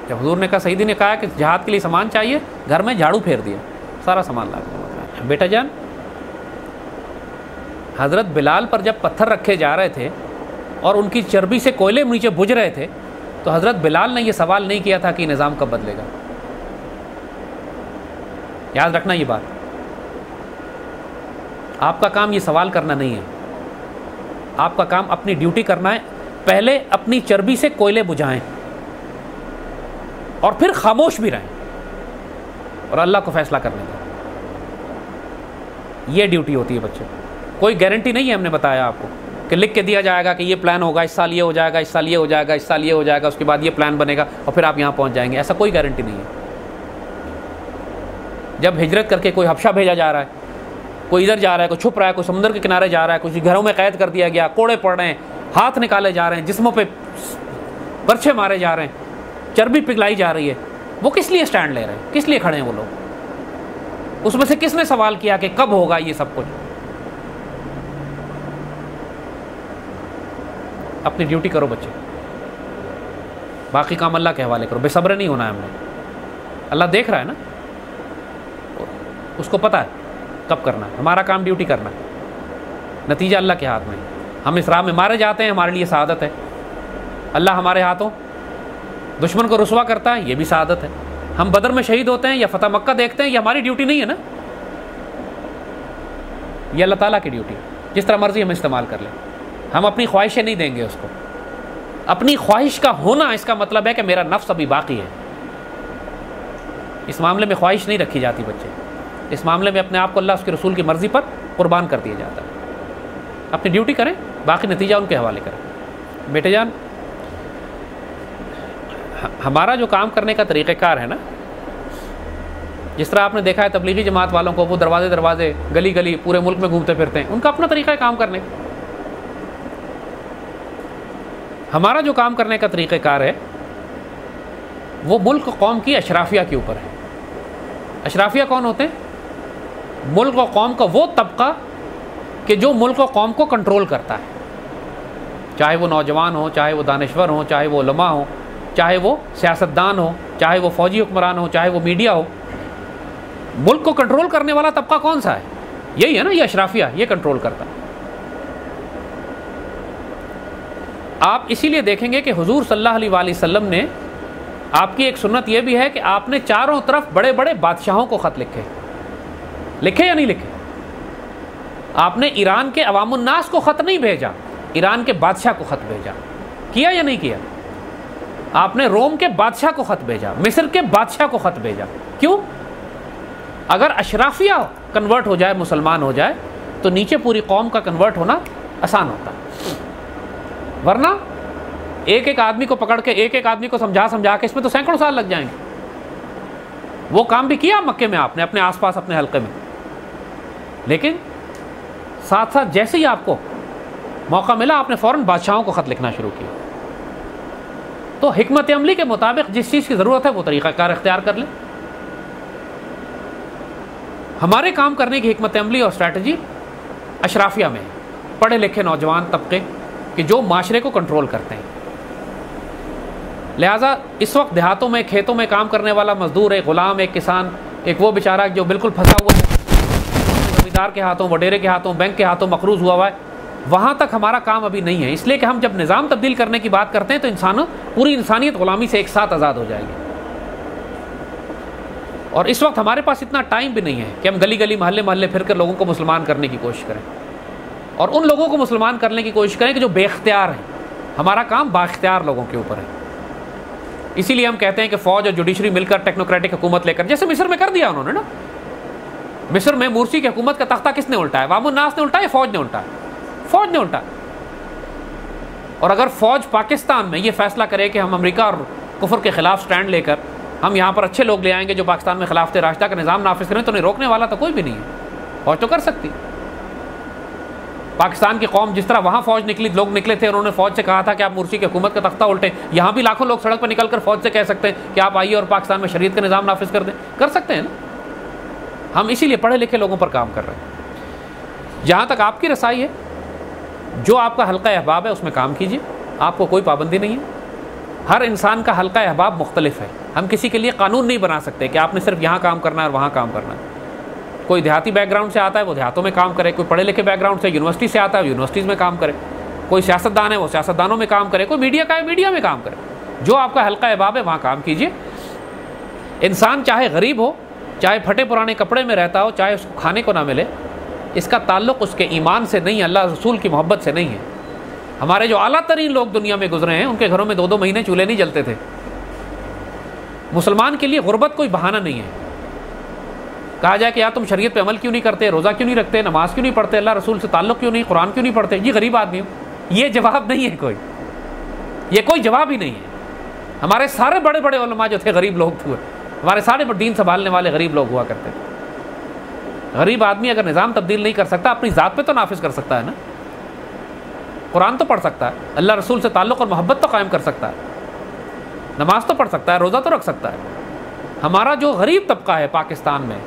Speaker 1: جب حضور نے کہا، سیدی نے کہا کہ جہاد کے لیے سامان چاہیے، گھر میں جھاڑو پھیر دیا، سارا سامان لا کے۔ بیٹا جان، حضرت بلال پر جب پتھر رکھے جا رہے تھے اور ان کی چربی سے کوئلے نیچے بجھ رہے تھے، تو حضرت بلال نے یہ سوال نہیں کیا تھا کہ یہ نظام کب بدلے گا۔ یاد رکھنا یہ بات، آپ کا کام یہ سوال کرنا نہیں ہے، آپ کا کام اپنی ڈیوٹی کرنا ہے۔ پہلے اپنی چربی سے کوئلے بجھائیں اور پھر خاموش بھی رہیں اور اللہ کو فیصلہ کرنے دیں۔ یہ ڈیوٹی ہوتی ہے بچے۔ کوئی گارنٹی نہیں ہے، ہم نے بتایا آپ کو کہ لکھ کے دیا جائے گا کہ یہ پلان ہوگا، اس سال یہ ہو جائے گا، اس سال یہ ہو جائے گا، اس سال یہ ہو جائے گا، اس کے بعد یہ پلان بنے گا اور پھر آپ یہاں پہنچ جائیں گے، ایسا کوئی گارنٹی نہیں ہے۔ جب ہجرت کر کے کوئی حبشہ بھیجا جا رہا ہے، کوئی ادھر جا رہا ہے، کوئی چھپ رہا ہے، کوئی سمندر کے کنارے جا رہا ہے، کچھ گھروں میں قید کر دیا گیا، کوڑے پڑ رہے ہیں، ہاتھ نکالے جا رہے ہیں، جسموں پہ برچھے مارے جا رہے ہیں، چربی پگھلائی جا رہی ہے، وہ کس لیے سٹینڈ لے رہے ہیں؟ کس لیے کھڑے ہیں وہ لوگ؟ اس میں سے کس نے سوال کیا کہ کب ہوگا یہ سب کچھ؟ اپنی ڈیوٹی کرو بچے، باقی کام اللہ کے حوالے کرو۔ بے صبر نہیں ہونا ہے ہم نے، اللہ دیکھ رہا ہے نا، اس کو پتہ ہے کب کرنا ہے، ہمارا کام ڈیوٹی کرنا ہے، نتیجہ اللہ کے ہاتھ میں۔ ہم اس راہ میں مارے جاتے ہیں، ہمارے لیے سعادت ہے، اللہ ہمارے ہاتھوں دشمن کو رسوا کرتا ہے، یہ بھی سعادت ہے۔ ہم بدر میں شہید ہوتے ہیں یا فتح مکہ دیکھتے ہیں، یہ ہماری ڈیوٹی نہیں ہے نا، یہ اللہ تعالیٰ کی ڈیوٹی، جس طرح مرضی ہم استعمال کر لیں۔ ہم اپنی خواہشیں نہیں دیں گے اس کو۔ اپنی خواہش کا ہونا اس کا مطلب ہے کہ میرا نفس ابھی باقی ہے۔ اس معاملے میں خواہش نہیں رکھی جاتی بچے، اس معاملے میں اپنے آپ کو اللہ اس کے رسول کی مرضی پر قربان کر دیا جاتا ہے۔ اپنی ڈیوٹی کریں، باقی نتیجہ ان کے حوالے کریں۔ بیٹے جان، ہمارا جو کام کرنے کا طریقہ کار ہے نا، جس طرح آپ نے دیکھا ہے تبلیغی جماعت والوں کو، وہ دروازے دروازے، گلی گلی پورے ملک میں گھومتے پھرتے ہیں، ان کا اپنا طریقہ ہے کام کرنے کا۔ ہمارا جو کام کرنے کا طریقہ کار ہے وہ ملک و قوم کی اشرافیہ کے اوپر ہے۔ اشرافیہ کون ہوتے ہیں؟ ملک و قوم کا وہ طبقہ کہ جو ملک و قوم کو کنٹرول کرتا ہے، چاہے وہ نوجوان ہوں، چاہے وہ دانشور ہوں، چاہے وہ علماء ہوں، چاہے وہ سیاستدان ہو، چاہے وہ فوجی حکمران ہو، چاہے وہ میڈیا ہو۔ ملک کو کنٹرول کرنے والا طبقہ کون سا ہے؟ یہی ہے نا، یہ اشرافیہ، یہ کنٹرول کرتا ہے۔ آپ اسی لیے دیکھیں گے کہ حضور صلی اللہ علیہ وآلہ وسلم نے، آپ کی ایک سنت یہ بھی ہے کہ آپ نے چاروں طرف بڑے بڑے بادشاہوں کو خط لکھے یا نہیں لکھے؟ آپ نے ایران کے عوام الناس کو خط نہیں بھیجا، ایران کے بادشاہ کو خط بھیجا، کیا یا نہیں کیا؟ آپ نے روم کے بادشاہ کو خط بھیجا، مصر کے بادشاہ کو خط بھیجا۔ کیوں؟ اگر اشرافیہ کنورٹ ہو جائے، مسلمان ہو جائے، تو نیچے پوری قوم کا کنورٹ ہونا آسان ہوتا ہے. ورنہ ایک ایک آدمی کو پکڑ کے ایک ایک آدمی کو سمجھا کے اس میں تو سینکڑوں سال لگ جائیں گے. وہ کام بھی کیا مکے میں آپ نے اپنے آس پاس اپنے حلقے میں، لیکن ساتھ ساتھ جیسے ہی آپ کو موقع ملا آپ نے فوراً بادشاہوں کو خط لکھنا شروع کیا. تو حکمت عملی کے مطابق جس چیز کی ضرورت ہے وہ طریقہ کار اختیار کر لیں. ہمارے کام کرنے کی حکمت عملی اور اسٹریٹجی اشرافیہ میں ہے، پڑھے لکھے نوجوان طبقے کہ جو معاشرے کو کنٹرول کرتے ہیں. لہٰذا اس وقت دیہاتوں میں کھیتوں میں کام کرنے والا مزدور، ایک غلام، ایک کسان، ایک وہ بیچارہ جو بالکل پھنسا ہوا ہے زمیندار کے ہاتھوں، وڈیرے کے ہاتھوں، بینک کے ہاتھوں مقروض ہوا ہے، وہاں تک ہمارا کام ابھی نہیں ہے. اس لیے کہ ہم جب نظام تبدیل کرنے کی بات کرتے ہیں تو پوری انسانیت غلامی سے ایک ساتھ آزاد ہو جائے گی. اور اس وقت ہمارے پاس اتنا ٹائم بھی نہیں ہے کہ ہم گلی گلی محلے محلے پھر کر لوگوں کو مسلمان کرنے کی کوشش کریں، اور ان لوگوں کو مسلمان کرنے کی کوشش کریں کہ جو بے اختیار ہیں. ہمارا کام بااختیار لوگوں کے اوپر ہے. اسی لیے ہم کہتے ہیں کہ فوج اور جوڈیشری مل کر ٹیکنوکریٹک حکومت لے کر، جیسے مصر میں کر دیا انہوں نے نا. مصر میں مرسی کی حکومت کا تختہ کس نے الٹایا؟ عوام الناس نے الٹایا یا فوج نے الٹایا؟ فوج نے الٹایا. اور اگر فوج پاکستان میں یہ فیصلہ کرے کہ ہم امریکہ اور کفر کے خلاف سٹینڈ لے کر ہم یہاں پر اچھے لوگ لے آئیں گے جو پاکستان میں خلافت راشدہ کا نظام نافذ کریں، تو انہیں روکنے والا تو کوئی بھی نہیں ہے. فوج تو کر سکتی. پاکستان کی قوم جس طرح وہاں فوج نکلی، لوگ نکلے تھے، انہوں نے فوج سے کہا تھا کہ آپ مرسی کی حکومت کا تختہ الٹیں. یہاں بھی لاکھوں لوگ سڑک پر نکل کر فوج سے کہہ سکتے ہیں کہ آپ آئیے اور پاکستان میں شریعت کا نظام نافذ کر دیں. کر سکتے ہیں نا. ہم اسی لیے پڑھے لکھے لوگوں پر کام کر رہے ہیں. جہاں تک آپ کی رسائی ہے، جو آپ کا حلقہ احباب ہے اس میں کام کیجیے. آپ کو کوئی پابندی نہیں ہے. ہر انسان کا حلقہ احباب مختلف ہے. ہم کسی کے لیے قانون نہیں بنا سکتے کہ آپ نے صرف یہاں کام کرنا ہے اور وہاں کام کرنا ہے. کوئی دیہاتی بیک گراؤنڈ سے آتا ہے وہ دیہاتوں میں کام کرے، کوئی پڑھے لکھے بیک گراؤنڈ سے یونیورسٹی سے آتا ہے یونیورسٹیز میں کام کرے، کوئی سیاستدان ہے وہ سیاستدانوں میں کام کرے، کوئی میڈیا کا ہے میڈیا میں کام کرے. جو آپ کا حلقہ احباب ہے وہاں کام کیجیے. انسان چاہے غریب ہو، چاہے پھٹے پرانے کپڑے میں رہتا ہو، چاہے اس کو کھانے کو نہ ملے، اس کا تعلق اس کے ایمان سے نہیں، اللہ رسول کی محبت سے نہیں ہے. ہمارے جو اعلیٰ ترین لوگ دنیا میں گزرے ہیں ان کے گھروں میں 2-2 مہینے چولہے نہیں جلتے تھے. مسلمان کے لیے غربت کوئی بہانہ نہیں ہے. کہا جائے کہ یار تم شریعت پہ عمل کیوں نہیں کرتے، روزہ کیوں نہیں رکھتے، نماز کیوں نہیں پڑھتے، اللہ رسول سے تعلق کیوں نہیں، قرآن کیوں نہیں پڑھتے، یہ غریب آدمی ہو. یہ جواب نہیں ہے کوئی، یہ کوئی جواب ہی نہیں ہے. ہمارے سارے بڑے بڑے علماء جو تھے غریب لوگ تھے، ہمارے سارے دین سنبھالنے والے غریب لوگ ہوا کرتے تھے. غریب آدمی اگر نظام تبدیل نہیں کر سکتا اپنی ذات پہ تو نافذ کر سکتا ہے نا. قرآن تو پڑھ سکتا ہے، اللہ رسول سے تعلق اور محبت تو قائم کر سکتا ہے، نماز تو پڑھ سکتا ہے، روزہ تو رکھ سکتا ہے. ہمارا جو غریب طبقہ ہے پاکستان میں،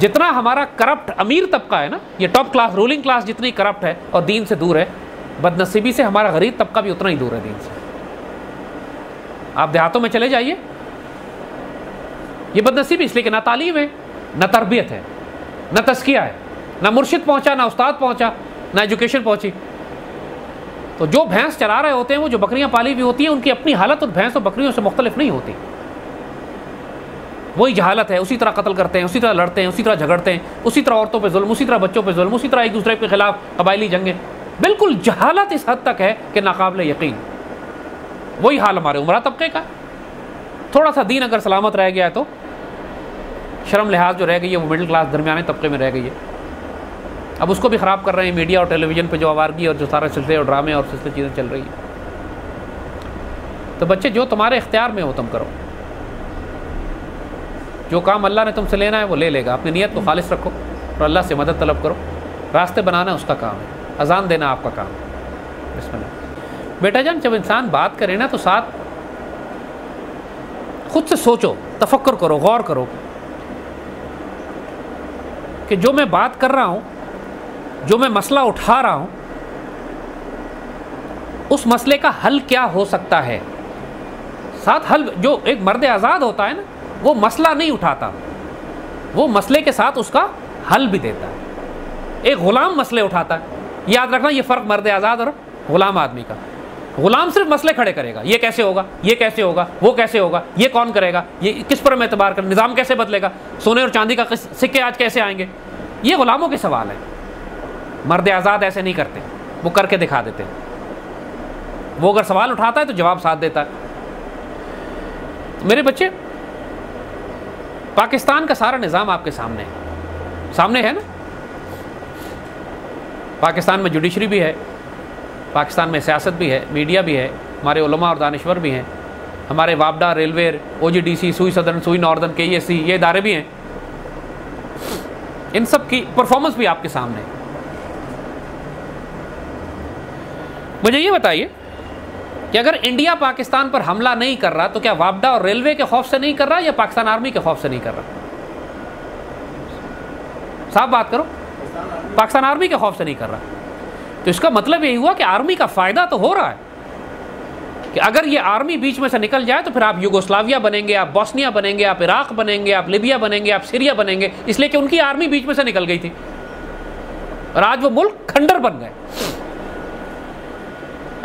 Speaker 1: جتنا ہمارا کرپٹ امیر طبقہ ہے نا، یہ ٹاپ کلاس رولنگ کلاس جتنی کرپٹ ہے اور دین سے دور ہے، بدنصیبی سے ہمارا غریب طبقہ بھی اتنا ہی دور ہے دین سے. آپ دیہاتوں میں چلے جائیے، یہ بدنصیبی اس لیے کہ نہ تعلیم ہے، نہ تربیت ہے، نہ تزکیہ ہے، نہ مرشد پہنچا، نہ استاد پہنچا، نہ ایجوکیشن پہنچی. تو جو بھینس چلا رہے ہوتے ہیں، وہ جو بکریاں پالی ہوئی ہوتی ہیں، ان کی اپنی حالت ان بھینس اور بکریوں سے مختلف نہیں ہوتی. وہی جہالت ہے، اسی طرح قتل کرتے ہیں، اسی طرح لڑتے ہیں، اسی طرح جھگڑتے ہیں، اسی طرح عورتوں پہ ظلم، اسی طرح بچوں پہ ظلم، اسی طرح ایک دوسرے کے خلاف قبائلی جنگیں. بالکل جہالت اس حد تک ہے کہ ناقابل یقین. وہی حال ہمارے عمرہ طبقے کا. تھوڑا سا دین اگر سلامت رہ گیا ہے تو شرم لحاظ جو رہ گئی ہے وہ مڈل کلاس درمیانے طبقے میں رہ گئی ہے. اب اس کو بھی خراب کر رہے ہیں میڈیا اور ٹیلی ویژن پہ جو آوارگی اور جو سارے سلسلے اور ڈرامے اور سلسلے چیزیں چل رہی ہیں. تو بچے جو تمہارے اختیار میں ہو تم کرو. جو کام اللہ نے تم سے لینا ہے وہ لے لے گا. اپنی نیت کو خالص رکھو اور اللہ سے مدد طلب کرو. راستے بنانا اس کا کام ہے، اذان دینا آپ کا کام ہے. بسم اللہ. بیٹا جان جب انسان بات کرے نا تو ساتھ خود سے سوچو، تفکر کرو، غور کرو کہ جو میں بات کر رہا ہوں، جو میں مسئلہ اٹھا رہا ہوں، اس مسئلے کا حل کیا ہو سکتا ہے. ساتھ حل، جو ایک مرد آزاد ہوتا ہے نا وہ مسئلہ نہیں اٹھاتا، وہ مسئلے کے ساتھ اس کا حل بھی دیتا ہے. ایک غلام مسئلے اٹھاتا ہے. یاد رکھنا یہ فرق مرد آزاد اور غلام آدمی کا. غلام صرف مسئلے کھڑے کرے گا، یہ کیسے ہوگا، یہ کیسے ہوگا، وہ کیسے ہوگا، یہ کون کرے گا، یہ کس پر میں اعتبار کر، نظام کیسے بدلے گا، سونے اور چاندی کا سکے آج کیسے آئیں گے. یہ غلاموں کے سوال ہیں. مرد آزاد ایسے نہیں کرتے، وہ کر کے دکھا دیتے ہیں. وہ اگر سوال اٹھاتا ہے تو جواب ساتھ دیتا ہے. میرے بچے پاکستان کا سارا نظام آپ کے سامنے ہے نا. پاکستان میں جوڈیشری بھی ہے، پاکستان میں سیاست بھی ہے، میڈیا بھی ہے، ہمارے علماء اور دانشور بھی ہیں، ہمارے وابڈا، ریلوے، OGDC، سوئی سدرن، سوئی ناردرن، KESC، یہ ادارے بھی ہیں. ان سب کی پرفارمنس بھی آپ کے سامنے ہے. مجھے یہ بتائیے کہ اگر انڈیا پاکستان پر حملہ نہیں کر رہا تو کیا وابڈا اور ریلوے کے خوف سے نہیں کر رہا یا پاکستان آرمی کے خوف سے نہیں کر رہا؟ صاحب بات کرو. پاکستان آرمی کے خوف سے نہیں کر رہا. تو اس کا مطلب یہی ہوا کہ آرمی کا فائدہ تو ہو رہا ہے کہ اگر یہ آرمی بیچ میں سے نکل جائے تو پھر آپ یوگوسلاویا بنیں گے، آپ بوسنیا بنیں گے، آپ عراق بنیں گے، آپ لیبیا بنیں گے، آپ سیریا بنیں گے، اس لیے کہ ان کی آرمی بیچ میں سے نکل گئی تھی اور آج وہ ملک کھنڈر بن گئے.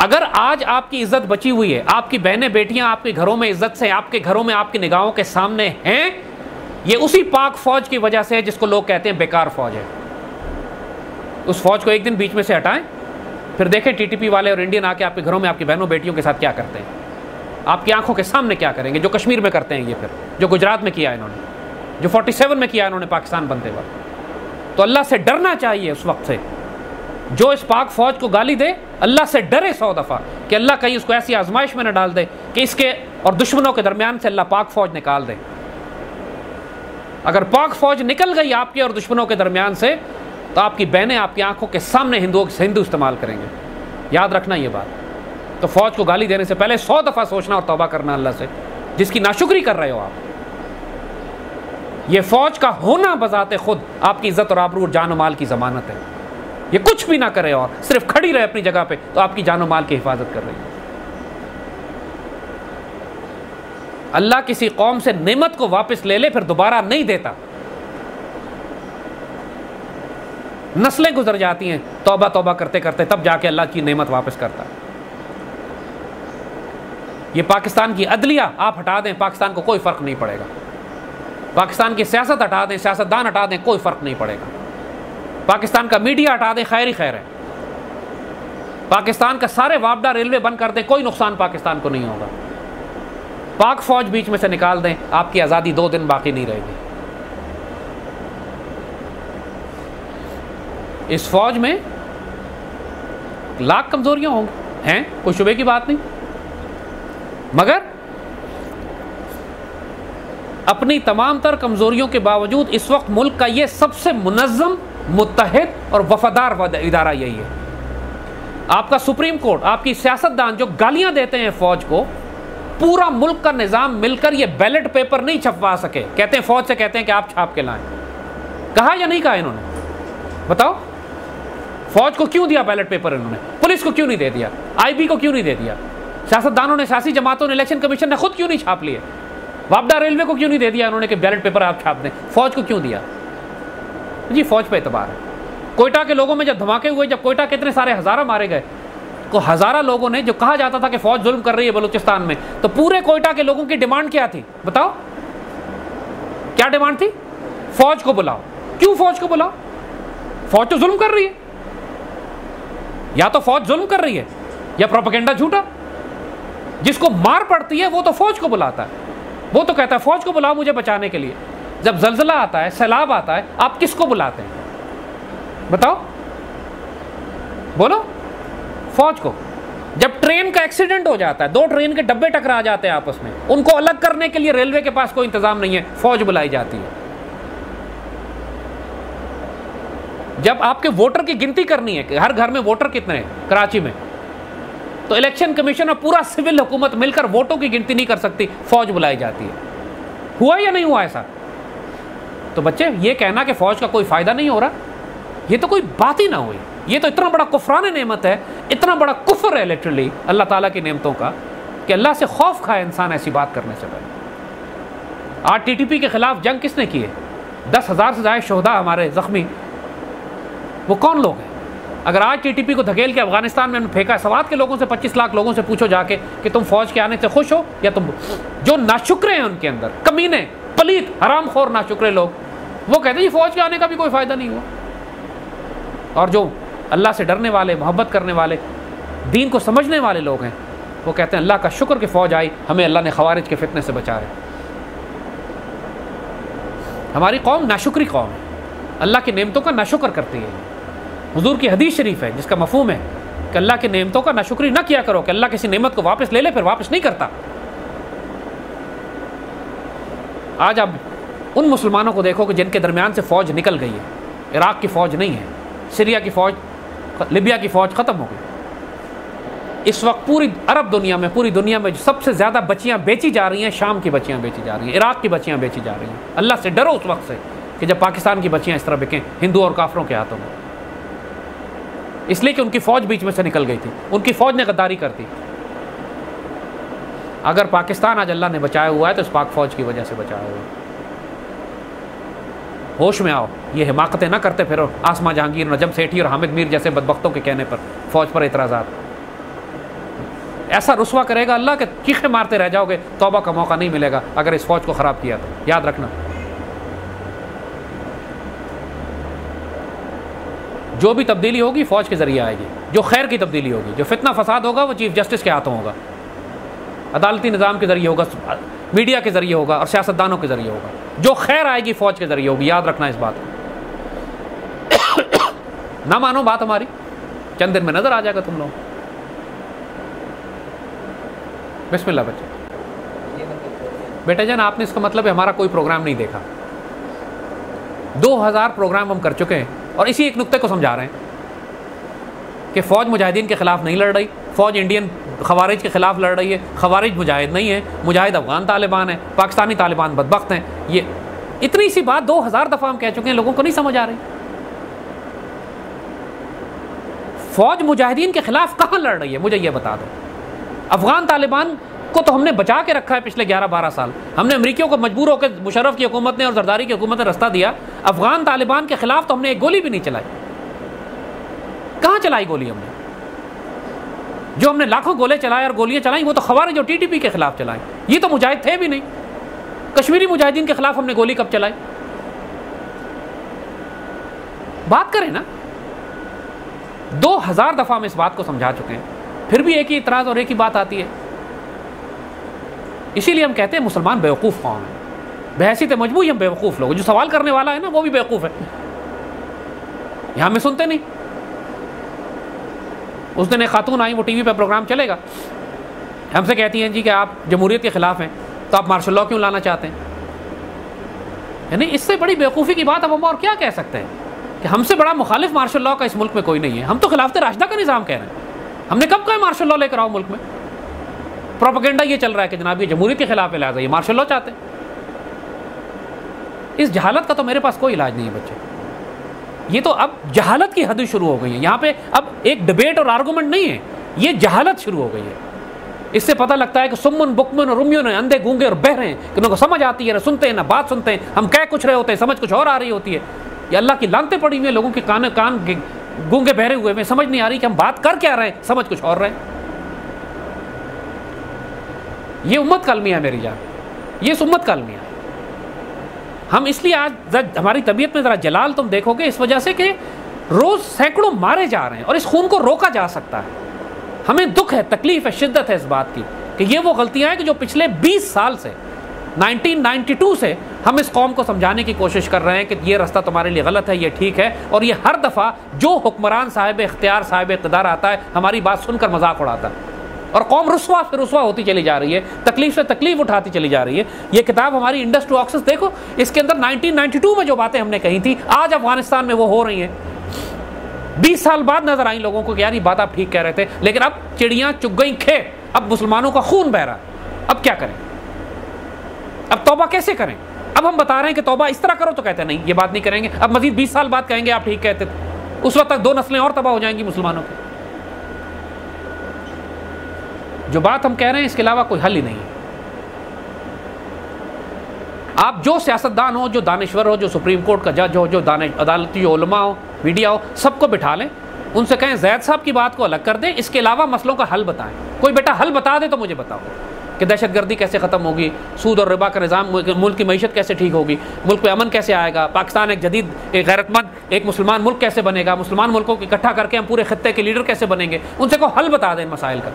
Speaker 1: اگر آج آپ کی عزت بچی ہوئی ہے، آپ کی بہنیں بیٹیاں آپ کے گھروں میں عزت سے، آپ کے گھروں میں آپ کی نگاہوں کے سامنے ہیں، یہ اسی پاک فوج کی وجہ سے ہے جس کو لوگ کہتے ہیں بیکار فوج ہے. اس فوج کو ایک دن بیچ میں سے ہٹائیں، پھر دیکھیں TTP والے اور انڈین آ کے آپ کے گھروں میں آپ کی بہنوں بیٹیوں کے ساتھ کیا کرتے ہیں، آپ کی آنکھوں کے سامنے کیا کریں گے. جو کشمیر میں کرتے ہیں یہ، پھر جو گجرات میں کیا انہوں نے، جو 47 میں کیا انہوں نے پاکستان بنتے وقت. تو اللہ سے ڈرنا چاہیے اس وقت سے. جو اس پاک فوج کو گالی دے اللہ سے ڈرے 100 دفعہ کہ اللہ کہیں اس کو ایسی آزمائش میں نہ ڈال دے کہ اس کے اور دشمنوں کے درمیان سے اللہ پاک فوج نکال دے. اگر پاک فوج نکل گئی آپ کے اور دشمنوں کے درمیان سے تو آپ کی بہنیں آپ کی آنکھوں کے سامنے ہندو استعمال کریں گے. یاد رکھنا یہ بات. تو فوج کو گالی دینے سے پہلے 100 دفعہ سوچنا اور توبہ کرنا اللہ سے، جس کی ناشکری کر رہے ہو آپ. یہ فوج کا ہونا بذات خود آپ کی عزت اور آبرو اور جان و مال کی ضمانت ہے. یہ کچھ بھی نہ کرے اور صرف کھڑی رہے اپنی جگہ پہ تو آپ کی جان و مال کی حفاظت کر رہی ہے. اللہ کسی قوم سے نعمت کو واپس لے لے پھر دوبارہ نہیں دیتا. نسلیں گزر جاتی ہیں توبہ توبہ کرتے کرتے، تب جا کے اللہ کی نعمت واپس کرتا ہے. یہ پاکستان کی عدلیہ آپ ہٹا دیں، پاکستان کو کوئی فرق نہیں پڑے گا. پاکستان کی سیاست ہٹا دیں، سیاستدان ہٹا دیں، کوئی فرق نہیں پڑے گا. پاکستان کا میڈیا ہٹا دیں، خیر ہی خیر ہے. پاکستان کا سارے وابڈا ریلوے بند کر دیں، کوئی نقصان پاکستان کو نہیں ہوگا. پاک فوج بیچ میں سے نکال دیں، آپ کی آزادی 2 دن باقی نہیں رہے گی. اس فوج میں لاکھ کمزوریاں ہوں گی، ہیں، کوئی شبے کی بات نہیں، مگر اپنی تمام تر کمزوریوں کے باوجود اس وقت ملک کا یہ سب سے منظم، متحد اور وفادار ادارہ یہی ہے. آپ کا سپریم کورٹ، آپ کی سیاستدان جو گالیاں دیتے ہیں فوج کو، پورا ملک کا نظام مل کر یہ بیلٹ پیپر نہیں چھپوا سکے. کہتے ہیں فوج سے کہتے ہیں کہ آپ چھاپ کے لائیں. کہا یا نہیں کہا انہوں نے؟ بتاؤ. فوج کو کیوں دیا بیلٹ پیپر انہوں نے؟ پولیس کو کیوں نہیں دے دیا؟ IB کو کیوں نہیں دے دیا؟ سیاستدانوں نے، سیاسی جماعتوں نے، الیکشن کمیشن نے خود کیوں نہیں چھاپ لیے؟ وابڈا ریلوے کو کیوں نہیں دے دیا انہوں نے کہ بیلٹ پیپر آپ چھاپ دیں؟ فوج کو کیوں دیا؟ جی فوج پہ اعتبار ہے. کوئٹہ کے لوگوں میں جب دھماکے ہوئے، جب کوئٹہ کے اتنے سارے ہزارہ مارے گئے، تو ہزارہ لوگوں نے، جو کہا جاتا تھا کہ فوج ظلم کر رہی ہے بلوچستان میں، تو پورے کوئٹہ کے لوگوں کی ڈیمانڈ کیا تھی؟ بتاؤ کیا ڈیمانڈ تھی؟ فوج کو بلاؤ. کیوں فوج کو بلاؤ؟ فوج تو ظلم کر رہی ہے. یا تو فوج ظلم کر رہی ہے یا پروپیگنڈا جھوٹا. جس کو مار پڑتی ہے وہ تو فوج کو بلاتا ہے، وہ تو کہتا ہے فوج کو بلاؤ مجھے بچانے کے لیے. جب زلزلہ آتا ہے، سیلاب آتا ہے، آپ کس کو بلاتے ہیں؟ بتاؤ، بولو. فوج کو. جب ٹرین کا ایکسیڈنٹ ہو جاتا ہے، 2 ٹرین کے ڈبے ٹکرا جاتے ہیں آپس میں، ان کو الگ کرنے کے لیے ریلوے کے پاس کوئی انتظام نہیں ہے، فوج بلائی جاتی ہے. جب آپ کے ووٹر کی گنتی کرنی ہے کہ ہر گھر میں ووٹر کتنے ہیں کراچی میں، تو الیکشن کمیشن اور پورا سول حکومت مل کر ووٹوں کی گنتی نہیں کر سکتی، فوج بلائی جاتی ہے. ہوا یا نہیں ہوا ایسا؟ تو بچے یہ کہنا کہ فوج کا کوئی فائدہ نہیں ہو رہا، یہ تو کوئی بات ہی نہ ہوئی. یہ تو اتنا بڑا کفران نعمت ہے، اتنا بڑا کفر ہے لٹرلی اللہ تعالیٰ کی نعمتوں کا، کہ اللہ سے خوف کھائے انسان ایسی بات کرنے سے پہلے. آج TTP کے خلاف جنگ کس نے کی ہے؟ 10,000 سے زائد شہداء ہمارے زخمی، وہ کون لوگ ہیں؟ اگر آج TTP کو دھکیل کے افغانستان میں پھینکا، سوات کے لوگوں سے، 25 لاکھ لوگوں سے پوچھو جا کے کہ تم فوج کے آنے سے خوش ہو یا تم، جو ناشکرے ہیں ان کے اندر، کمینے، پلیت، حرام خور ناشکرے لوگ، وہ کہتے ہیں یہ فوج کے آنے کا بھی کوئی فائدہ نہیں ہوا. اور جو اللہ سے ڈرنے والے، محبت کرنے والے، دین کو سمجھنے والے لوگ ہیں، وہ کہتے ہیں اللہ کا شکر کہ فوج آئی، ہمیں اللہ نے خوارج کے فتنے سے بچا ہے. ہماری قوم ناشکری قوم ہے، اللہ کی نعمتوں کا ناشکر کرتی ہے۔ حضور کی حدیث شریف ہے جس کا مفہوم ہے کہ اللہ کی نعمتوں کا ناشکری نہ کیا کرو، کہ اللہ کسی نعمت کو واپس لے لے پھر واپس نہیں کرتا۔ آج آپ ان مسلمانوں کو دیکھو کہ جن کے درمیان سے فوج نکل گئی ہے، عراق کی فوج نہیں ہے، سیریا کی فوج، لیبیا کی فوج ختم ہو گئی۔ اس وقت پوری عرب دنیا میں، پوری دنیا میں سب سے زیادہ بچیاں بیچی جا رہی ہیں، شام کی بچیاں بیچی جا رہی ہیں، عراق کی بچیاں بیچی جا رہی ہیں۔ اللہ سے ڈرو اس وقت سے کہ جب پاکستان کی بچیاں اس طرح بکیں ہندو اور کافروں کے ہاتھوں میں، اس لیے کہ ان کی فوج بیچ میں سے نکل گئی تھی، ان کی فوج نے غداری کر دی۔ اگر پاکستان آج اللہ نے بچایا ہوا ہے تو اس پاک فوج کی وجہ سے بچایا ہوا ہے۔ ہوش میں آؤ، یہ حماقتیں نہ کرتے پھرو آسما جہانگیر، نجم سیٹھی اور حامد میر جیسے بدبختوں کے کہنے پر فوج پر اعتراضات۔ ایسا رسوا کرے گا اللہ کہ چیخیں مارتے رہ جاؤ گے، توبہ کا موقع نہیں ملے گا اگر اس فوج کو خراب کیا تو، یاد رکھنا۔ جو بھی تبدیلی ہوگی فوج کے ذریعے آئے گی، جو خیر کی تبدیلی ہوگی، جو فتنہ فساد ہوگا وہ چیف جسٹس کے ہاتھوں ہوگا، عدالتی نظام کے ذریعے ہوگا، میڈیا کے ذریعے ہوگا اور سیاستدانوں کے ذریعے ہوگا۔ جو خیر آئے گی فوج کے ذریعے ہوگی، یاد رکھنا اس بات کو۔ نہ مانو بات ہماری، چند دن میں نظر آ جائے گا تم لوگ۔ بسم اللہ بچے۔ بیٹا جان آپ نے اس کا مطلب ہے ہمارا کوئی پروگرام نہیں دیکھا۔ 2000 پروگرام ہم کر چکے ہیں اور اسی ایک نقطے کو سمجھا رہے ہیں کہ فوج مجاہدین کے خلاف نہیں لڑ رہی، فوج انڈین خوارج کے خلاف لڑ رہی ہے، خوارج مجاہد نہیں ہے، مجاہد افغان طالبان ہیں، پاکستانی طالبان بدبخت ہیں۔ یہ اتنی سی بات 2000 دفعہ ہم کہہ چکے ہیں، لوگوں کو نہیں سمجھ آ رہی۔ فوج مجاہدین کے خلاف کہاں لڑ رہی ہے مجھے یہ بتا دو۔ افغان طالبان کو تو ہم نے بچا کے رکھا ہے پچھلے 11-12 سال، ہم نے امریکیوں کو مجبور ہو کے مشرف کی حکومت نے اور زرداری کی حکومت نے رستہ دیا، افغان طالبان کے خلاف تو ہم نے ایک گولی بھی نہیں چلائی۔ کہاں چلائی گولی ہم نے؟ جو ہم نے لاکھوں گولے چلائے اور گولیاں چلائیں وہ تو خوارج اور ٹی ٹی پی کے خلاف چلائیں، یہ تو مجاہد تھے بھی نہیں۔ کشمیری مجاہدین کے خلاف ہم نے گولی کب چلائی؟ بات کریں نا۔ 2000 دفعہ ہم اس بات کو سمجھا چکے ہیں، پھر بھی ایک ہی اعتراض اور ایک ہی بات آتی ہے۔ اسی لیے ہم کہتے ہیں مسلمان بیوقوف قوم ہے، بحیثیت مجموعی ہم بیوقوف لوگ، جو سوال کرنے والا ہے نا وہ بھی بیوقوف ہے، یہاں میں سنتے نہیں۔ اس دن ایک خاتون آئی، وہ ٹی وی پہ پروگرام چلے گا، ہم سے کہتی ہیں جی کہ آپ جمہوریت کے خلاف ہیں تو آپ مارشل لاء کیوں لانا چاہتے ہیں؟ یعنی اس سے بڑی بیوقوفی کی بات اب ہم اور کیا کہہ سکتے ہیں کہ ہم سے بڑا مخالف مارشل لاء کا اس ملک میں کوئی نہیں ہے۔ ہم تو خلافت راشدہ کا نظام کہہ رہے ہیں، ہم نے کب کہا مارشل لاء لے کر آؤ ملک میں؟ پروپیگنڈا یہ چل رہا ہے کہ جناب یہ جمہوریت کے خلاف ہے لہٰذا یہ مارشل لاء چاہتے ہیں۔ اس جہالت کا تو میرے پاس کوئی علاج نہیں ہے بچے، یہ تو اب جہالت کی حد شروع ہو گئی ہے۔ یہاں پہ اب ایک ڈبیٹ اور آرگومنٹ نہیں ہے، یہ جہالت شروع ہو گئی ہے۔ اس سے پتہ لگتا ہے کہ سمن بکمن اور رومیون ہیں، اندھے گونگے اور بہرے ہیں کہ ان کو سمجھ آتی ہے نہ سنتے ہیں نہ بات سنتے ہیں، ہم کہہ کچھ رہے ہوتے ہیں سمجھ کچھ اور آ رہی ہوتی ہے۔ یہ اللہ کی لعنتیں پڑی ہوئی ہیں لوگوں کے کان گونگے بہرے ہوئے میں، سمجھ نہیں آ رہی کہ ہم بات کر کیا رہے ہیں، سمجھ کچھ اور رہے ہیں۔ یہ امت کا المیہ ہے میری جان، یہ اس امت کا المیہ ہے۔ ہم اس لیے آج ہماری طبیعت میں ذرا جلال تم دیکھو گے اس وجہ سے کہ روز سینکڑوں مارے جا رہے ہیں اور اس خون کو روکا جا سکتا ہے۔ ہمیں دکھ ہے، تکلیف ہے، شدت ہے اس بات کی کہ یہ وہ غلطیاں ہیں کہ جو پچھلے 20 سال سے 1992 سے ہم اس قوم کو سمجھانے کی کوشش کر رہے ہیں کہ یہ راستہ تمہارے لیے غلط ہے، یہ ٹھیک ہے، اور یہ ہر دفعہ جو حکمران صاحب اختیار صاحب اقتدار آتا ہے ہماری بات سن کر مذاق اڑاتا ہے اور قوم رسوا سے رسوا ہوتی چلی جا رہی ہے، تکلیف سے تکلیف اٹھاتی چلی جا رہی ہے۔ یہ کتاب ہماری انڈس ٹو آکسس دیکھو، اس کے اندر 1992 میں جو باتیں ہم نے کہی تھی آج افغانستان میں وہ ہو رہی ہیں۔ 20 سال بعد نظر آئیں لوگوں کو کہ یار یہ بات آپ ٹھیک کہہ رہے تھے، لیکن اب چڑیاں چگ گئیں کھیت، اب مسلمانوں کا خون بہ رہا ہے، اب کیا کریں؟ اب توبہ کیسے کریں؟ اب ہم بتا رہے ہیں کہ توبہ اس طرح کرو تو کہتے ہیں نہیں یہ بات نہیں کریں گے، اب مزید 20 سال بعد کہیں گے آپ ٹھیک کہتے تھے، اس وقت تک 2 نسلیں اور تباہ ہو جائیں گی مسلمانوں کی۔ جو بات ہم کہہ رہے ہیں اس کے علاوہ کوئی حل ہی نہیں ہے۔ آپ جو سیاستدان ہو، جو دانشور ہو، جو سپریم کورٹ کا جج ہو، جو عدالتی علماء ہو، میڈیا ہو، سب کو بٹھا لیں، ان سے کہیں زید صاحب کی بات کو الگ کر دیں، اس کے علاوہ مسئلوں کا حل بتائیں۔ کوئی بیٹا حل بتا دے تو مجھے بتاؤ کہ دہشت گردی کیسے ختم ہوگی، سود اور ربا کا نظام، ملک کی معیشت کیسے ٹھیک ہوگی، ملک پہ امن کیسے آئے گا، پاکستان ایک جدید ایک غیرت مند ایک مسلمان ملک کیسے بنے گا، مسلمان ملکوں کو اکٹھا کر کے ہم پورے خطے کے لیڈر کیسے بنیں گے، ان سے کو حل بتا دیں ان مسائل کا۔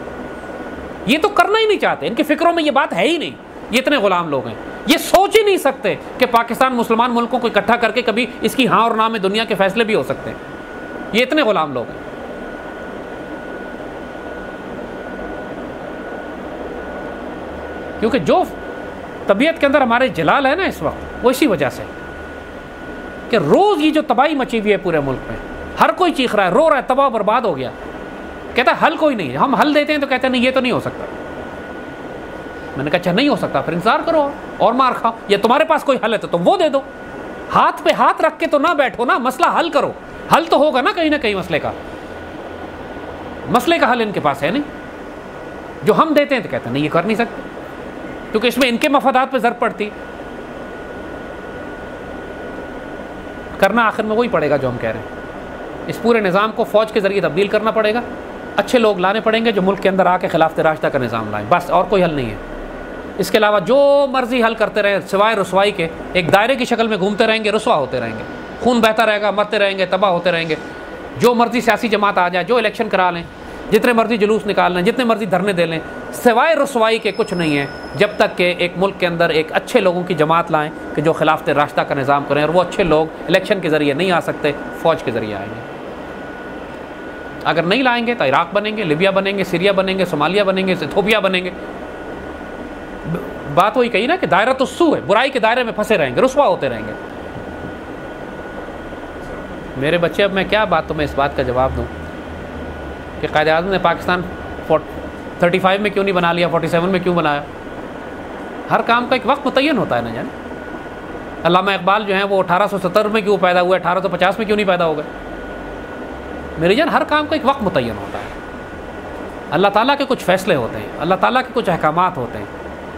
Speaker 1: یہ تو کرنا ہی نہیں چاہتے، ان کی فکروں میں یہ بات ہے ہی نہیں، یہ اتنے غلام لوگ ہیں۔ یہ سوچ ہی نہیں سکتے کہ پاکستان مسلمان ملکوں کو اکٹھا کر کے کبھی اس کی ہاں اور نہ میں دنیا کے فیصلے بھی ہو سکتے ہیں. یہ اتنے غلام لوگ ہیں. کیونکہ جو طبیعت کے اندر ہمارے جلال ہے نا اس وقت، وہ اسی وجہ سے کہ روز یہ جو تباہی مچی ہوئی ہے پورے ملک میں، ہر کوئی چیخ رہا ہے، رو رہا ہے، تباہ برباد ہو گیا. کہتا ہے حل کوئی نہیں ہے. ہم حل دیتے ہیں تو کہتے ہیں نہیں یہ تو نہیں ہو سکتا. میں نے کہا اچھا نہیں ہو سکتا، پھر انتظار کرو اور مار کھاؤ. یا تمہارے پاس کوئی حل ہے تو تم وہ دے دو. ہاتھ پہ ہاتھ رکھ کے تو نہ بیٹھو نا، مسئلہ حل کرو. حل تو ہوگا نا کہیں نہ کہیں مسئلے کا حل ان کے پاس ہے نہیں. جو ہم دیتے ہیں تو کہتے ہیں نہیں یہ کر نہیں سکتے، کیونکہ اس میں ان کے مفادات پہ ضرب پڑتی. کرنا آخر میں وہی پڑے گا جو ہم کہہ رہے ہیں. اس پورے نظام کو فوج کے ذریعے تبدیل کرنا پڑے گا. اچھے لوگ لانے پڑیں گے جو ملک کے اندر آ کے خلافت راشدہ کا نظام لائیں، بس اور کوئی حل نہیں ہے. اس کے علاوہ جو مرضی حل کرتے رہیں سوائے رسوائی کے، ایک دائرے کی شکل میں گھومتے رہیں گے، رسوا ہوتے رہیں گے، خون بہتا رہے گا، مرتے رہیں گے، تباہ ہوتے رہیں گے. جو مرضی سیاسی جماعت آ جائے، جو الیکشن کرا لیں، جتنے مرضی جلوس نکال لیں، جتنے مرضی دھرنے دے لیں، سوائے رسوائی کے کچھ نہیں ہے. جب تک کہ ایک ملک کے اندر ایک اچھے لوگوں کی جماعت لائیں کہ جو خلافت راشدہ کا نظام کریں، اور وہ اچھے لوگ الیکشن کے ذریعے نہیں آ سکتے، فوج کے ذریعے آئیں گے. اگر نہیں لائیں گے تو عراق بنیں گے، لیبیا بنیں گے، سیریا بنیں گے، صومالیہ بنیں گے، ایتھوپیا بنیں گے. بات وہی کہی نا کہ دائرۃ السوء ہے، برائی کے دائرے میں پھنسے رہیں گے، رسوا ہوتے رہیں گے. میرے بچے، اب میں کیا بات تمہیں اس بات کا جواب دوں کہ قائد اعظم نے پاکستان 35 میں کیوں نہیں بنا لیا، 47 میں کیوں بنایا؟ ہر کام کا ایک وقت متعین ہوتا ہے نا جان. علامہ اقبال جو ہیں وہ 1870 میں کیوں پیدا ہوئے، 1850 میں کیوں نہیں پیدا ہو گئے؟ میری جان، ہر کام کا ایک وقت متعین ہوتا ہے. اللہ تعالیٰ کے کچھ فیصلے ہوتے ہیں، اللہ تعالیٰ کے کچھ احکامات ہوتے ہیں.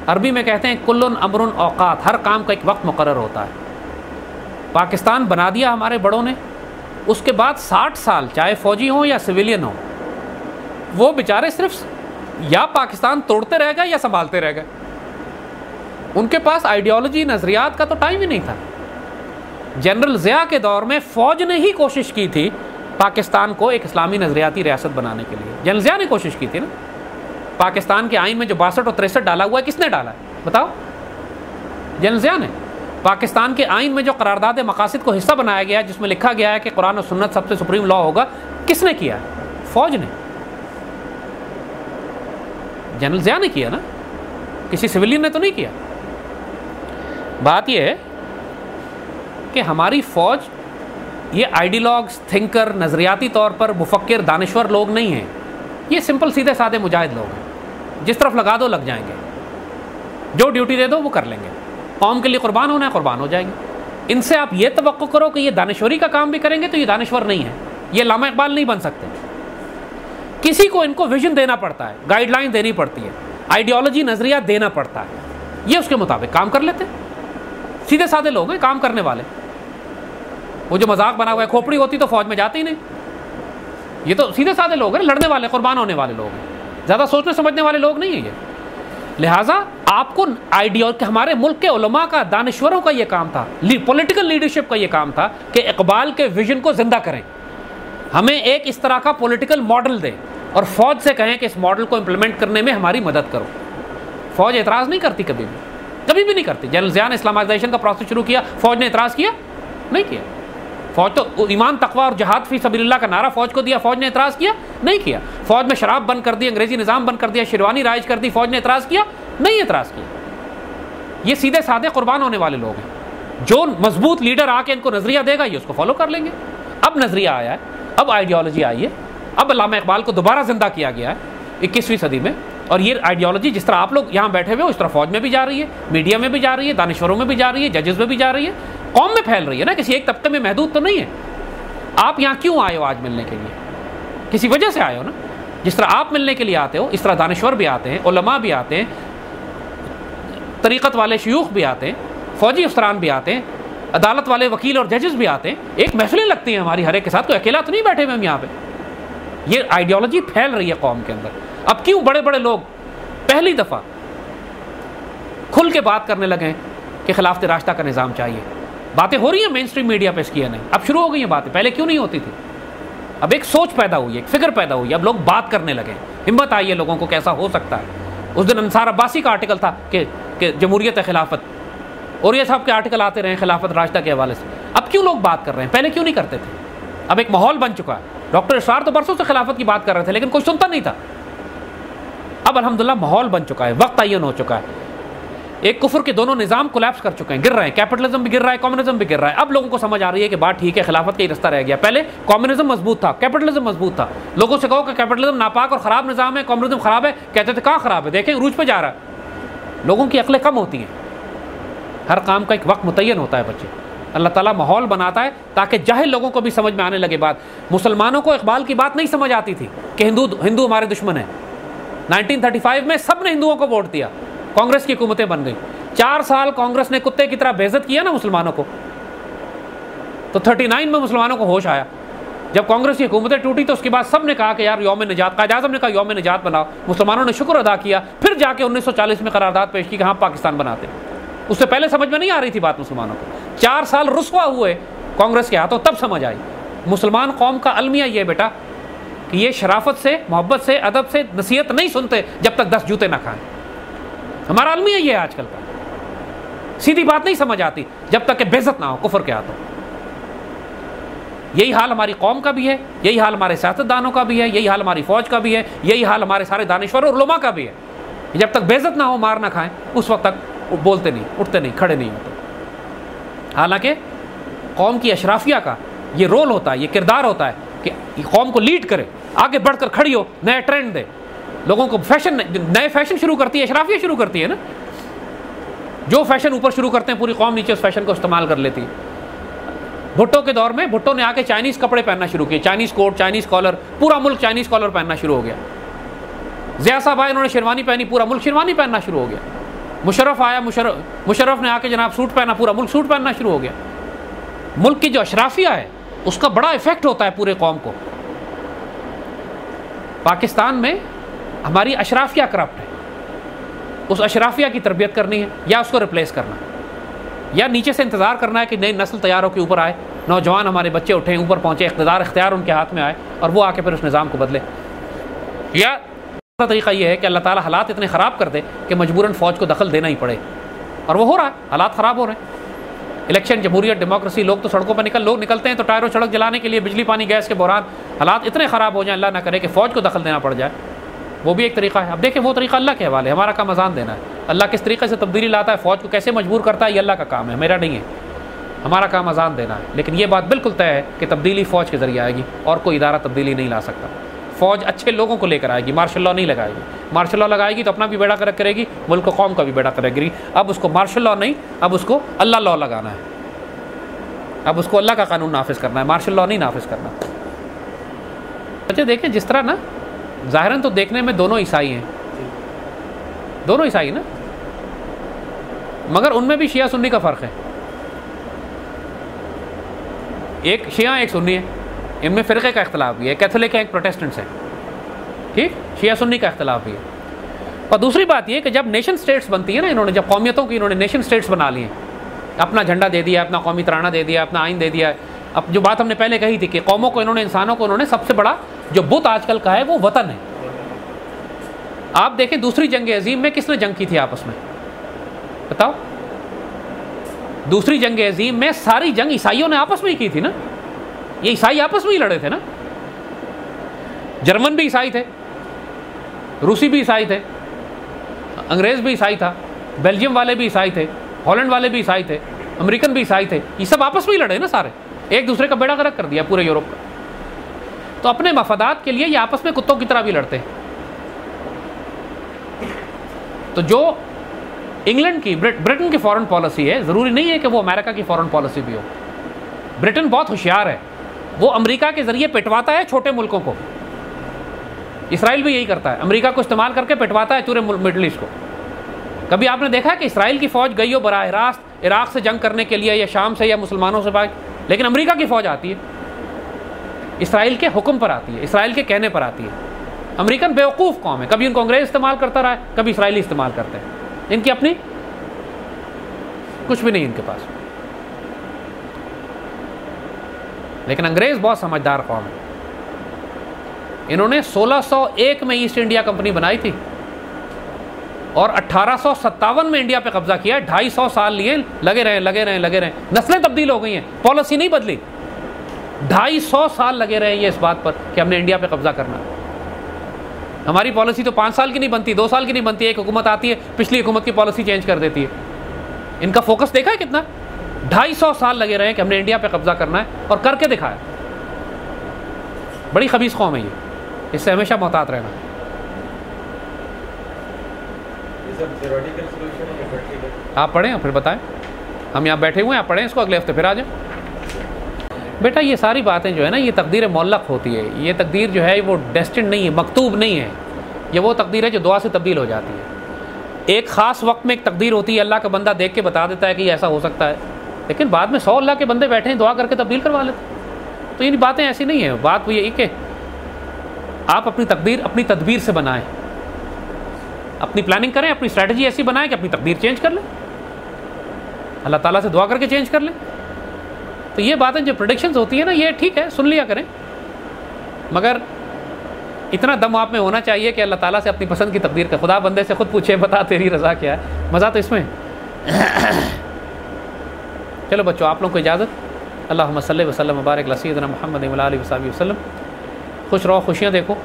Speaker 1: عربی میں کہتے ہیں کل امر اوقات، ہر کام کا ایک وقت مقرر ہوتا ہے. پاکستان بنا دیا ہمارے بڑوں نے، اس کے بعد 60 سال چاہے فوجی ہوں یا سویلین ہوں، وہ بیچارے صرف یا پاکستان توڑتے رہ گئے یا سنبھالتے رہ گئے. ان کے پاس آئیڈیالوجی، نظریات کا تو ٹائم ہی نہیں تھا. جنرل ضیاء کے دور میں فوج نے ہی کوشش کی تھی پاکستان کو ایک اسلامی نظریاتی ریاست بنانے کے لیے. جنرل ضیاء نے کوشش کی تھی نا. پاکستان کے آئین میں جو 62 اور 63 ڈالا ہوا ہے، کس نے ڈالا ہے بتاؤ؟ جنرل ضیاء نے. پاکستان کے آئین میں جو قرارداد مقاصد کو حصہ بنایا گیا ہے، جس میں لکھا گیا ہے کہ قرآن و سنت سب سے سپریم لا ہوگا، کس نے کیا ہے؟ فوج نے. جنرل ضیاء نے کیا نا، کسی سویلین نے تو نہیں کیا. بات یہ ہے کہ ہماری فوج یہ آئیڈیالوگز، تھنکر، نظریاتی طور پر مفکر، دانشور لوگ نہیں ہیں. یہ سمپل سیدھے سادے مجاہد لوگ ہیں. جس طرف لگا دو لگ جائیں گے، جو ڈیوٹی دے دو وہ کر لیں گے. قوم کے لیے قربان ہونا ہے قربان ہو جائیں گے. ان سے آپ یہ توقع کرو کہ یہ دانشوری کا کام بھی کریں گے تو یہ دانشور نہیں ہے. یہ علامہ اقبال نہیں بن سکتے. کسی کو ان کو ویژن دینا پڑتا ہے، گائیڈ لائن دینی پڑتی ہے، آئیڈیالوجی، نظریہ دینا پڑتا ہے. یہ اس کے مطابق کام کر لیتے. سیدھے سادے لوگ ہیں، کام کرنے والے. وہ جو مذاق بنا ہوا ہے، کھوپڑی ہوتی تو فوج میں جاتے ہی نہیں. یہ تو سیدھے سادے لوگ ہیں، لڑنے والے، قربان ہونے والے لوگ ہیں. زیادہ سوچنے سمجھنے والے لوگ نہیں ہیں یہ. لہٰذا آپ کو کہ ہمارے ملک کے علماء کا، دانشوروں کا یہ کام تھا، پولیٹیکل لیڈرشپ کا یہ کام تھا کہ اقبال کے ویژن کو زندہ کریں. ہمیں ایک اس طرح کا پولیٹیکل ماڈل دیں اور فوج سے کہیں کہ اس ماڈل کو امپلیمنٹ کرنے میں ہماری مدد کرو. فوج اعتراض نہیں کرتی، کبھی بھی نہیں کرتی. جنرل ضیاء نے اسلامائزیشن کا پروسیس شروع کیا، فوج نے اعتراض کیا؟ نہیں کیا. فوج تو ایمان، تقوی اور جہاد فی سبیل اللہ کا نعرہ فوج کو دیا، فوج نے اعتراض کیا؟ نہیں کیا. فوج میں شراب بند کر دی، انگریزی نظام بند کر دیا، شیروانی رائج کر دی، فوج نے اعتراض کیا؟ نہیں اعتراض کیا. یہ سیدھے سادے قربان ہونے والے لوگ ہیں. جو مضبوط لیڈر آ کے ان کو نظریہ دے گا، یہ اس کو فالو کر لیں گے. اب نظریہ آیا ہے، اب آئیڈیالوجی آئی ہے، اب علامہ اقبال کو دوبارہ زندہ کیا گیا ہے 21ویں صدی میں. اور یہ آئیڈیالوجی جس طرح آپ لوگ یہاں بیٹھے ہوئے ہو، اس طرح فوج میں بھی جا رہی ہے، میڈیا میں بھی جا رہی ہے، دانشوروں میں بھی جا رہی ہے، ججز میں بھی جا رہی ہے، قوم میں پھیل رہی ہے نا. کسی ایک طبقے میں محدود تو نہیں ہے. آپ یہاں کیوں آئے ہو آج ملنے کے لیے؟ کسی وجہ سے آئے ہو نا. جس طرح آپ ملنے کے لیے آتے ہو، اس طرح دانشور بھی آتے ہیں، علماء بھی آتے ہیں، طریقت والے شیوخ بھی آتے ہیں، فوجی افسران بھی آتے ہیں، عدالت والے وکیل اور ججز بھی آتے ہیں. ایک محفلیں لگتی ہیں ہماری ہر ایک کے ساتھ. کوئی اکیلا تو نہیں بیٹھے ہوئے ہم یہاں پہ. یہ آئیڈیالوجی پھیل رہی ہے قوم کے اندر. اب کیوں بڑے بڑے لوگ پہلی دفعہ کھل کے بات کرنے لگے کہ خلافت راشدہ کا نظام چاہیے؟ باتیں ہو رہی ہیں مین اسٹریم میڈیا پہ اس کی، نہیں اب شروع ہو گئی ہیں باتیں. پہلے کیوں نہیں ہوتی تھی؟ اب ایک سوچ پیدا ہوئی ہے، ایک فکر پیدا ہوئی ہے. اب لوگ بات کرنے لگے، ہمت آئی ہے لوگوں کو کہ ایسا ہو سکتا ہے. اس دن انصار عباسی کا آرٹیکل تھا کہ جمہوریت خلافت، اور یہ سب کے آرٹیکل آتے رہے خلافت راشدہ کے حوالے سے. اب کیوں لوگ بات کر رہے ہیں؟ پہلے کیوں نہیں کرتے تھے؟ اب ایک ماحول بن چکا ہے. ڈاکٹر اسرار تو برسوں سے خلافت کی بات کر رہے تھے لیکن کوئی سنتا نہیں تھا. اب الحمدللہ ماحول بن چکا ہے, وقت تعین ہو چکا ہے. ایک کفر کے دونوں نظام کولیپس کر چکے ہیں, گر رہے ہیں. کیپٹلزم بھی گر رہا ہے, کمیونزم بھی گر رہا ہے. اب لوگوں کو سمجھ آ رہی ہے کہ بات ٹھیک ہے, خلافت کا ہی رستہ رہ گیا. پہلے کمیونزم مضبوط تھا, کیپٹلزم مضبوط تھا. لوگوں سے کہو کہ کیپٹلزم ناپاک اور خراب نظام ہے, کمیونزم خراب ہے, کہتے تھے کہاں خراب ہے, دیکھیں عروج پہ جا رہا ہے. لوگوں کی عقلیں کم ہوتی ہیں. ہر کام کا ایک وقت متعین ہوتا ہے بچے. اللہ تعالیٰ ماحول بناتا ہے تاکہ جاہل لوگوں کو بھی سمجھ میں آنے لگے بات. مسلمانوں کو اقبال کی بات نہیں سمجھ آتی تھی کہ ہندو ہمارے دشمن ہیں. 1935 میں سب نے ہندوؤں کو ووٹ دیا, کانگریس کی حکومتیں بن گئی. 4 سال کانگریس نے کتے کی طرح بے عزت کیا نا مسلمانوں کو, تو 39 میں مسلمانوں کو ہوش آیا. جب کانگریس کی حکومتیں ٹوٹی تو اس کے بعد سب نے کہا کہ یار یوم نجات, قائد اعظم نے کہا یوم نجات بناؤ. مسلمانوں نے شکر ادا کیا, پھر جا کے 1940 میں قرارداد پیش کی کہ ہاں پاکستان بناتے. اس سے پہلے سمجھ میں نہیں آ رہی تھی بات مسلمانوں کو. 4 سال رسوا ہوئے کانگریس کے ہاتھوں, تب سمجھ آئی. مسلمان قوم کا المیہ یہ بیٹا کہ یہ شرافت سے, محبت سے, ادب سے نصیحت نہیں سنتے جب تک 10 جوتے نہ کھائیں. ہمارا المیہ یہ ہے آج کل کا. سیدھی بات نہیں سمجھ آتی جب تک کہ بے عزت نہ ہو کفر کے ہاتھوں. یہی حال ہماری قوم کا بھی ہے, یہی حال ہمارے سیاستدانوں کا بھی ہے, یہی حال ہماری فوج کا بھی ہے, یہی حال ہمارے سارے دانشور اور علماء کا بھی ہے. جب تک بے عزت نہ ہو, مار نہ کھائیں, اس وقت تک بولتے نہیں, اٹھتے نہیں, کھڑے نہیں ہوتے. حالانکہ قوم کی اشرافیہ کا یہ رول ہوتا ہے, یہ کردار ہوتا ہے کہ قوم کو لیڈ کرے, آگے بڑھ کر کھڑی ہو, نیا ٹرینڈ دے. لوگوں کو فیشن, نئے فیشن شروع کرتی ہے, اشرافیہ شروع کرتی ہے نا. جو فیشن اوپر شروع کرتے ہیں پوری قوم نیچے اس فیشن کو استعمال کر لیتی ہے. بھٹو کے دور میں بھٹو نے آ کے چائنیز کپڑے پہننا شروع کیے, چائنیز کوٹ, چائنیز کالر, پورا ملک چائنیز کالر پہننا شروع ہو گیا. ضیاء صاحب آئے, انہوں نے شیروانی پہنی, پورا ملک شیروانی پہننا شروع ہو گیا. مشرف آیا, مشرف نے آ کے جناب سوٹ پہنا, پورا ملک سوٹ پہننا شروع ہو گیا. ملک کی جو اشرافیہ ہے اس کا بڑا ایفیکٹ ہوتا ہے پورے قوم کو. پاکستان میں ہماری اشرافیہ کرپٹ ہے. اس اشرافیہ کی تربیت کرنی ہے یا اس کو ریپلیس کرنا ہے, یا نیچے سے انتظار کرنا ہے کہ نئی نسل تیاروں کے اوپر آئے, نوجوان ہمارے بچے اٹھیں, اوپر پہنچے, اختیار ان کے ہاتھ میں آئے اور وہ آ کے پھر اس نظام کو بدلے. یا دوسرا طریقہ یہ ہے کہ اللہ تعالیٰ حالات اتنے خراب کر دے کہ مجبوراً فوج کو دخل دینا ہی پڑے, اور وہ ہو رہا ہے. حالات خراب ہو رہے ہیں. الیکشن, جمہوریت, ڈیموکریسی, لوگ تو سڑکوں پر لوگ نکلتے ہیں تو ٹائر و سڑک جلانے کے لیے, بجلی پانی گیس کے بحران. حالات اتنے خراب ہو جائیں, اللہ نہ کرے کہ فوج کو دخل دینا پڑ جائے, وہ بھی ایک طریقہ ہے. اب دیکھیں وہ طریقہ اللہ کے حوالے, ہمارا کام اذان دینا ہے. اللہ کس طریقے سے تبدیلی لاتا ہے, فوج کو کیسے مجبور کرتا ہے, یہ اللہ کا کام ہے, میرا نہیں ہے. ہمارا کام اذان دینا ہے. لیکن یہ بات بالکل طے ہے کہ تبدیلی فوج کے ذریعے آئے گی, اور کوئی ادارہ تبدیلی نہیں لا سکتا. فوج اچھے لوگوں کو لے کر آئے گی, مارشل لاء نہیں لگائے گی. مارشل لاء لگائے گی تو اپنا بھی بیڑا کرک کرے گی, ملک و قوم کا بھی بیڑا کرے گی. اب اس کو مارشل لاء نہیں, اب اس کو اللہ لاء لگانا ہے. اب اس کو اللہ کا قانون نافذ کرنا ہے, مارشل لاء نہیں نافذ کرنا. اچھا دیکھیں جس طرح نا ظاہراً تو دیکھنے میں دونوں عیسائی ہیں, دونوں عیسائی نا, مگر ان میں بھی شیعہ سنی کا فرق ہے. ایک شیعہ ایک سنی ہے, ان میں فرقے کا اختلاف بھی ہے. کیتھولک ہے, ایک پروٹیسٹنٹس ہے, ٹھیک, شیعہ سنی کا اختلاف بھی ہے. اور دوسری بات یہ کہ جب نیشن سٹیٹس بنتی ہے نا, انہوں نے جب قومیتوں کی انہوں نے نیشن سٹیٹس بنا لی ہیں, اپنا جھنڈا دے دیا, اپنا قومی ترانہ دے دیا, اپنا آئین دے دیا. اب جو بات ہم نے پہلے کہی تھی کہ قوموں کو انہوں نے, انسانوں کو انہوں نے, سب سے بڑا جو بت آج کل کا ہے وہ وطن ہے. آپ دیکھیں دوسری جنگ عظیم میں کس نے جنگ کی تھی آپس میں, بتاؤ. دوسری جنگ عظیم میں ساری جنگ عیسائیوں نے آپس میں ہی کی تھی نا. یہ عیسائی آپس میں ہی لڑے تھے نا. جرمن بھی عیسائی تھے, روسی بھی عیسائی تھے, انگریز بھی عیسائی تھا, بیلجیم والے بھی عیسائی تھے, ہالینڈ والے بھی عیسائی تھے, امریکن بھی عیسائی تھے. یہ سب آپس میں ہی لڑے نا سارے, ایک دوسرے کا بیڑا غرق کر دیا پورے یورپ کا. تو اپنے مفادات کے لیے یہ آپس میں کتوں کی طرح بھی لڑتے ہیں. تو جو انگلینڈ کی, برٹن کی فورن پالیسی ہے, ضروری نہیں ہے کہ وہ امریکہ کی فورن پالیسی بھی ہو. برٹن بہت ہوشیار ہے, وہ امریکہ کے ذریعے پٹواتا ہے چھوٹے ملکوں کو. اسرائیل بھی یہی کرتا ہے, امریکہ کو استعمال کر کے پٹواتا ہے پورے مڈل ایسٹ کو. کبھی آپ نے دیکھا کہ اسرائیل کی فوج گئی ہو براہ راست عراق سے جنگ کرنے کے لیے, یا شام سے, یا مسلمانوں سے بات, لیکن امریکہ کی فوج آتی ہے, اسرائیل کے حکم پر آتی ہے, اسرائیل کے کہنے پر آتی ہے. امریکن بیوقوف قوم ہے, کبھی ان کو انگریز استعمال کرتا رہا ہے, کبھی اسرائیلی استعمال کرتے ہیں. ان کی اپنی کچھ بھی نہیں ان کے پاس. لیکن انگریز بہت سمجھدار قوم ہے. انہوں نے 1601 میں ایسٹ انڈیا کمپنی بنائی تھی. اور 1857 میں انڈیا پہ قبضہ کیا ہے، 250 سال لیے، لگے رہے، نسلیں تبدیل ہو گئی ہیں، پالیسی نہیں بدلی، 250 سال لگے رہے یہ اس بات پر کہ ہم نے انڈیا پہ قبضہ کرنا ہے۔ ہماری پالیسی تو 5 سال کی نہیں بنتی، 2 سال کی نہیں بنتی، ایک حکومت آتی ہے پچھلی حکومت کی پالیسی چینج کر دیتی ہے۔ ان کا فوکس دیکھا ہے کتنا، 250 سال لگے رہے کہ ہم نے انڈیا پہ قبضہ کرنا ہے، اور کر کے دکھایا۔ بڑی خبیث قوم ہے یہ، اس سے ہمیشہ محتاط رہنا۔ آپ پڑھیں اور پھر بتائیں، ہم یہاں بیٹھے ہوئے ہیں، آپ پڑھیں اس کو، اگلے ہفتے پھر آ جائیں۔ بیٹا یہ ساری باتیں جو ہے نا، یہ تقدیر معلق ہوتی ہے، یہ تقدیر جو ہے وہ ڈیسٹنڈ نہیں ہے، مکتوب نہیں ہے، یہ وہ تقدیر ہے جو دعا سے تبدیل ہو جاتی ہے۔ ایک خاص وقت میں ایک تقدیر ہوتی ہے، اللہ کا بندہ دیکھ کے بتا دیتا ہے کہ یہ ایسا ہو سکتا ہے، لیکن بعد میں 100 اللہ کے بندے بیٹھے ہیں، دعا کر کے تبدیل کروا لیتے ہیں۔ تو یہ باتیں ایسی نہیں ہیں، بات وہ یہ کہ آپ اپنی تقدیر اپنی تدبیر سے بنائیں، اپنی پلاننگ کریں، اپنی اسٹریٹجی ایسی بنائیں کہ اپنی تقدیر چینج کر لیں، اللہ تعالیٰ سے دعا کر کے چینج کر لیں۔ تو یہ باتیں جو پریڈکشنز ہوتی ہیں نا، یہ ٹھیک ہے، سن لیا کریں، مگر اتنا دم آپ میں ہونا چاہیے کہ اللہ تعالیٰ سے اپنی پسند کی تقدیر کا، خدا بندے سے خود پوچھے بتا تیری رضا کیا ہے، مزہ تو اس میں۔ چلو بچوں، آپ لوگوں کو اجازت۔ اللہم صلی وسلم وبارک علی سیدنا محمد و علی آلہ وصحبہ وسلم۔ خوش رہو، خوشیاں دیکھو۔